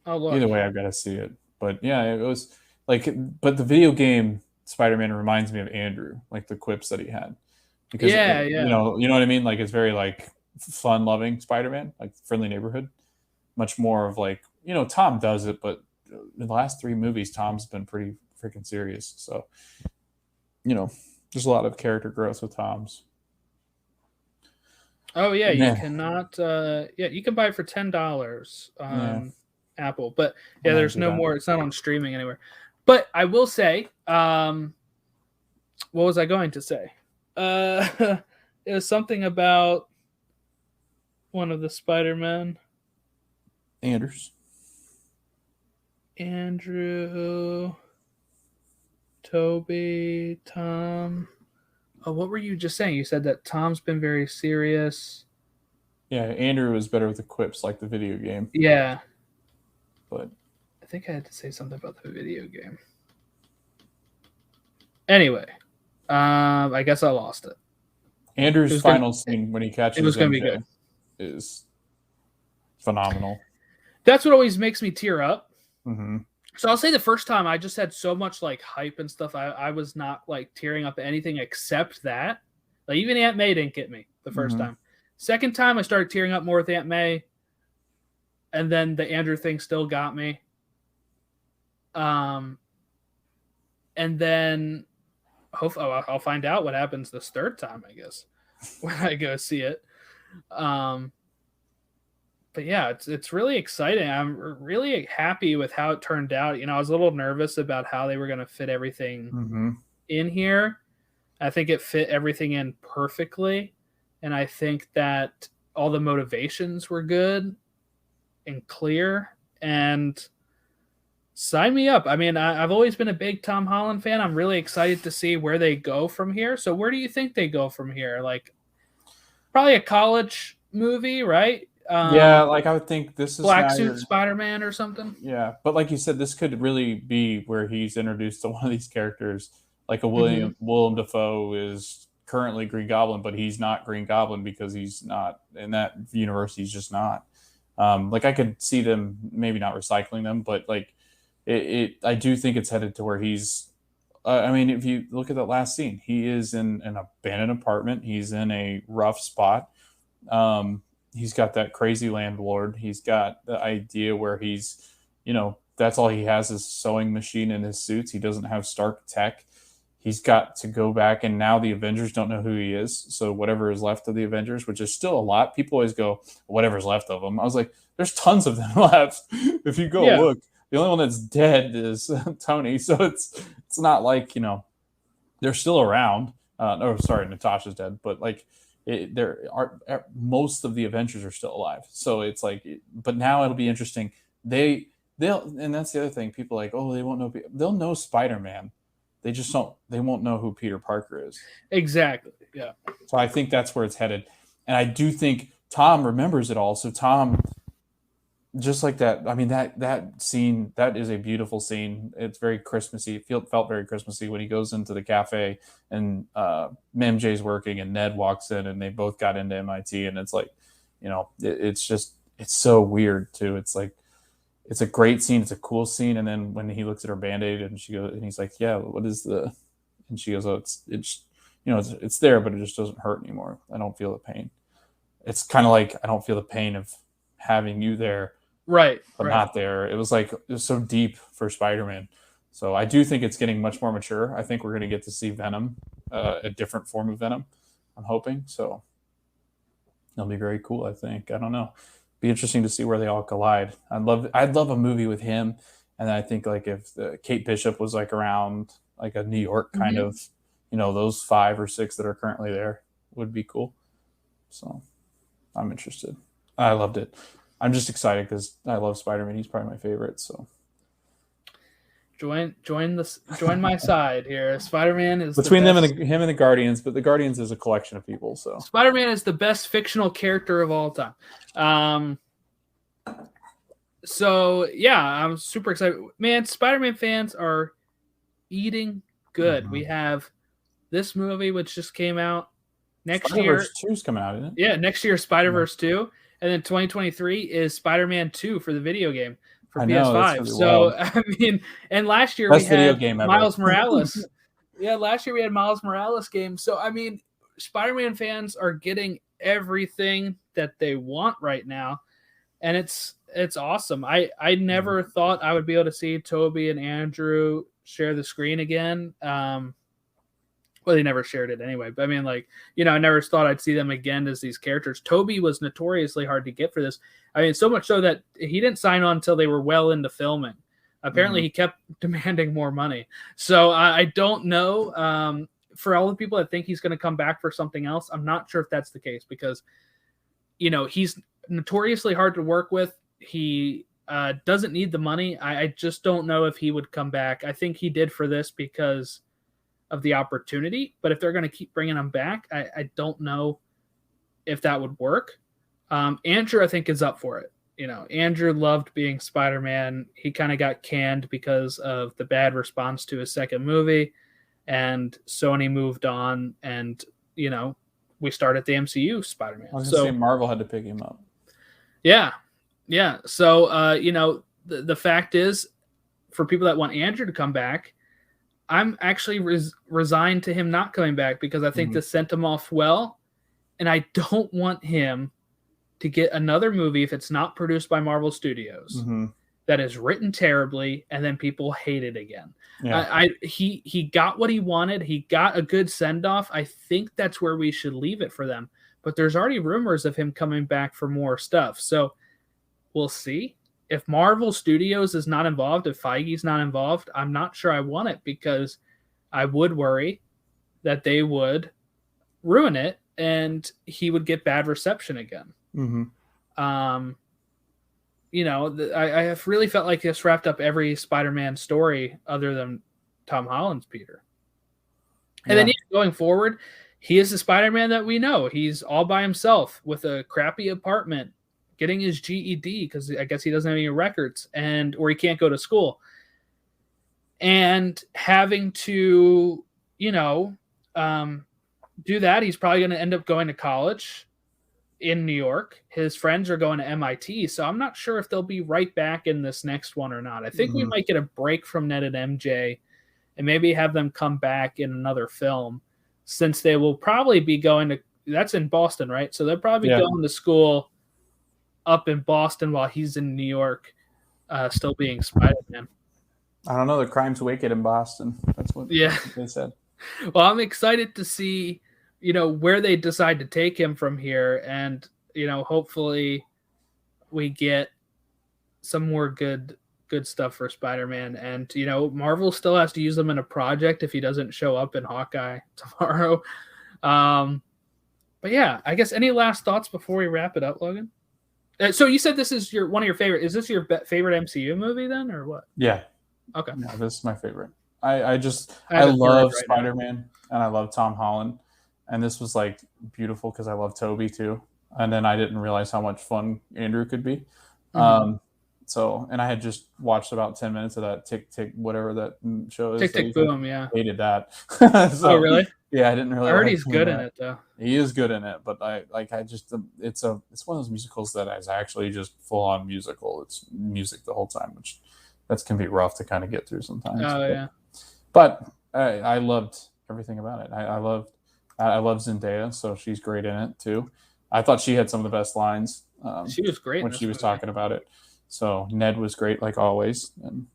Oh look. either way, I've got to see it. But yeah, it was like, but the video game Spider-Man reminds me of Andrew, like the quips that he had, because Yeah. you know what I mean. Like it's very like fun-loving Spider-Man, like friendly neighborhood. Much more of like Tom does it, but in the last 3 movies, Tom's been pretty freaking serious. So there's a lot of character growth with Tom's. Oh yeah, Yeah. you cannot. You can buy it for $10 on Yeah. Apple, but I yeah, might there's do no that. more. It's not on streaming anywhere. But I will say, what was I going to say? It was something about one of the Spider-Men, Anders. Andrew, Toby, Tom. Oh, what were you just saying? You said that Tom's been very serious. Yeah, Andrew was better with the quips, like the video game. Yeah, But I think I had to say something about the video game. Anyway, I guess I lost it. Andrew's was final scene when he catches it was gonna be MJ good. is phenomenal. That's what always makes me tear up. Mm-hmm. So I'll say the first time I just had so much like hype and stuff. I was not like tearing up at anything except that. Like even Aunt May didn't get me the first Mhm. time. Second time I started tearing up more with Aunt May. And then the Andrew thing still got me. And then hopefully I'll find out what happens this third time, I guess, when I go see it. But yeah, it's really exciting. I'm really happy with how it turned out. I was a little nervous about how they were going to fit everything Mm-hmm. in here. I think it fit everything in perfectly. And I think that all the motivations were good and clear. And sign me up. I mean, I've always been a big Tom Holland fan. I'm really excited to see where they go from here. So where do you think they go from here? Like probably a college movie, right? Yeah, like I would think this is Black now Suit your- Spider-Man or something. Yeah, but like you said, this could really be where he's introduced to one of these characters. Like a Mm-hmm. Willem Dafoe is currently Green Goblin, but he's not Green Goblin because he's not in that universe. He's just not. Like I could see them maybe not recycling them, but like I do think it's headed to where he's I mean, if you look at that last scene, he is in an abandoned apartment. He's in a rough spot. He's got that crazy landlord. He's got the idea where he's, that's all he has is sewing machine in his suits. He doesn't have Stark tech. He's got to go back, and now the Avengers don't know who he is. So whatever is left of the Avengers, which is still a lot, people always go, whatever's left of them. I was like, there's tons of them left. If you go look, the only one that's dead is Tony. So it's not like, they're still around. Natasha's dead, but like most of the Avengers are still alive. So it's like, but now it'll be interesting. And that's the other thing. People are like, oh, they won't know. They'll know Spider-Man. They won't know who Peter Parker is. Exactly. Yeah. So I think that's where it's headed. And I do think Tom remembers it all. So Tom, just like that, I mean, that scene, that is a beautiful scene. It's very Christmassy. It felt very Christmassy when he goes into the cafe and MJ's working and Ned walks in and they both got into MIT. And it's like, it's so weird too. It's like, it's a great scene. It's a cool scene. And then when he looks at her Band-Aid and he's like, yeah, what is and she goes, oh, it's there, but it just doesn't hurt anymore. I don't feel the pain. It's kind of like, I don't feel the pain of having you there. Right. But not there. It was so deep for Spider-Man. So I do think it's getting much more mature. I think we're going to get to see Venom, a different form of Venom. I'm hoping. So it'll be very cool, I think. I don't know. Be interesting to see where they all collide. I'd love a movie with him, and I think like if Kate Bishop was like around like a New York kind of, those 5 or 6 that are currently there would be cool. So I'm interested. I loved it. I'm just excited because I love Spider-Man. He's probably my favorite. So join my side here. Spider-Man is between him and the Guardians, but the Guardians is a collection of people. So Spider-Man is the best fictional character of all time. So yeah, I'm super excited. Man, Spider-Man fans are eating good. We have this movie which just came out next year. Spider-Verse 2 is coming out, isn't it? Yeah, next year Spider-Verse 2, and then 2023 is Spider-Man 2 for the video game for PS5. Really so wild. I mean, and last year we had Miles Morales. Yeah, last year we had Miles Morales game. So I mean, Spider-Man fans are getting everything that they want right now, and it's awesome. I never thought I would be able to see Toby and Andrew share the screen again. Well, they never shared it anyway. But I mean, like, I never thought I'd see them again as these characters. Toby was notoriously hard to get for this. I mean, so much so that he didn't sign on until they were well into filming. Apparently, he kept demanding more money. So I don't know. For all the people that think he's going to come back for something else, I'm not sure if that's the case because, he's notoriously hard to work with. He doesn't need the money. I just don't know if he would come back. I think he did for this because of the opportunity, but if they're going to keep bringing him back, I don't know if that would work. Andrew, I think, is up for it. Andrew loved being Spider-Man. He kind of got canned because of the bad response to his second movie, and Sony moved on, and we started the MCU Spider-Man. I was going to say Marvel had to pick him up. Yeah. So the fact is, for people that want Andrew to come back, I'm actually resigned to him not coming back because I think this sent him off well, and I don't want him to get another movie if it's not produced by Marvel Studios that is written terribly and then people hate it again. Yeah. He got what he wanted. He got a good send-off. I think that's where we should leave it for them. But there's already rumors of him coming back for more stuff. So we'll see. If Marvel Studios is not involved, if Feige's not involved, I'm not sure I want it because I would worry that they would ruin it and he would get bad reception again. I have really felt like this wrapped up every Spider-Man story other than Tom Holland's Peter. And then going forward, he is the Spider-Man that we know. He's all by himself with a crappy apartment, getting his GED because I guess he doesn't have any records or he can't go to school, and having to, do that. He's probably going to end up going to college in New York. His friends are going to MIT. So I'm not sure if they'll be right back in this next one or not. I think we might get a break from Ned and MJ and maybe have them come back in another film, since they will probably be going to, that's in Boston, right? So they'll probably be going to school up in Boston while he's in New York, still being Spider-Man. I don't know. The crime's wicked in Boston. That's what they said. Well, I'm excited to see, where they decide to take him from here. And, hopefully we get some more good stuff for Spider-Man. And, Marvel still has to use him in a project if he doesn't show up in Hawkeye tomorrow. But yeah, I guess any last thoughts before we wrap it up, Logan? So you said this is one of your favorite. Is this your favorite MCU movie then, or what? Yeah. Okay. Yeah, this is my favorite. I love Spider-Man and I love Tom Holland, and this was like beautiful because I love Toby too. And then I didn't realize how much fun Andrew could be. Mm-hmm. And I had just watched about 10 minutes of that Tick Tick whatever that show is. Tick Tick Boom, yeah. Hated that. Oh really? Yeah, I didn't really. I heard he's good in it though. He is good in it, but it's one of those musicals that is actually just full on musical. It's music the whole time, which that can be rough to kind of get through sometimes. Yeah. But I loved everything about it. I love Zendaya, so she's great in it too. I thought she had some of the best lines. She was great when she was talking about it. So Ned was great, like always. And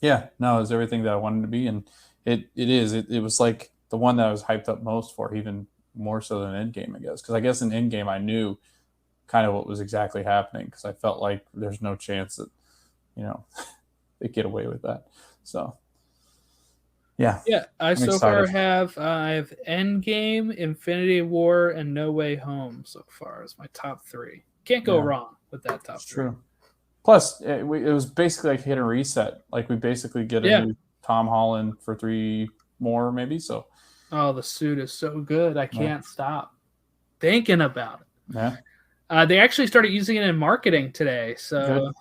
yeah, no, it was everything that I wanted to be, and it was like the one that I was hyped up most for, even more so than Endgame, I guess. Because I guess in Endgame I knew kind of what was exactly happening, because I felt like there's no chance that they get away with that. So yeah. I have Endgame, Infinity War, and No Way Home so far as my top 3. Can't go wrong with that top 3. True. Plus, it was basically like hit and reset. Like we basically get a new Tom Holland for 3 more, maybe. So. Oh, the suit is so good. I can't stop thinking about it. Yeah. They actually started using it in marketing today. So,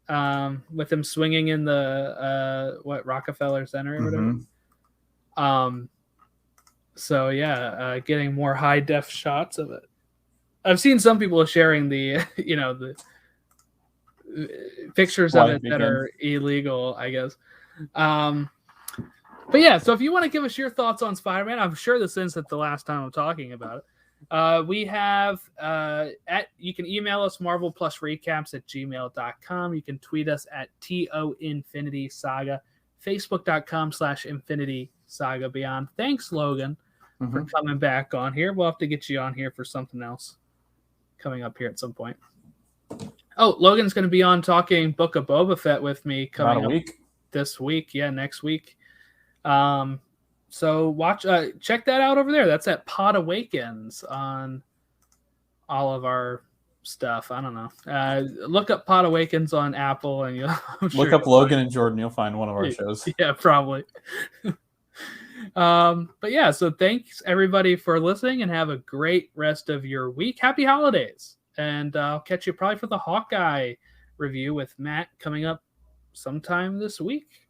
with him swinging in the Rockefeller Center or whatever. So getting more high def shots of it. I've seen some people sharing the the pictures of it that are illegal, I guess. But yeah, so if you want to give us your thoughts on Spider-Man, I'm sure this isn't the last time I'm talking about it. We have you can email us marvelplusrecaps@gmail.com. You can tweet us at @TOInfinitySaga, Facebook.com/Infinity Saga Beyond. Thanks, Logan, for coming back on here. We'll have to get you on here for something else coming up here at some point. Oh, Logan's going to be on talking Book of Boba Fett with me coming up this week. Yeah, next week. So check that out over there. That's at Pod Awakens on all of our stuff. I don't know. Look up Pod Awakens on Apple and look up Logan and Jordan. You'll find one of our shows. Yeah, probably. But yeah, so thanks everybody for listening, and have a great rest of your week. Happy holidays. And I'll catch you probably for the Hawkeye review with Matt coming up sometime this week.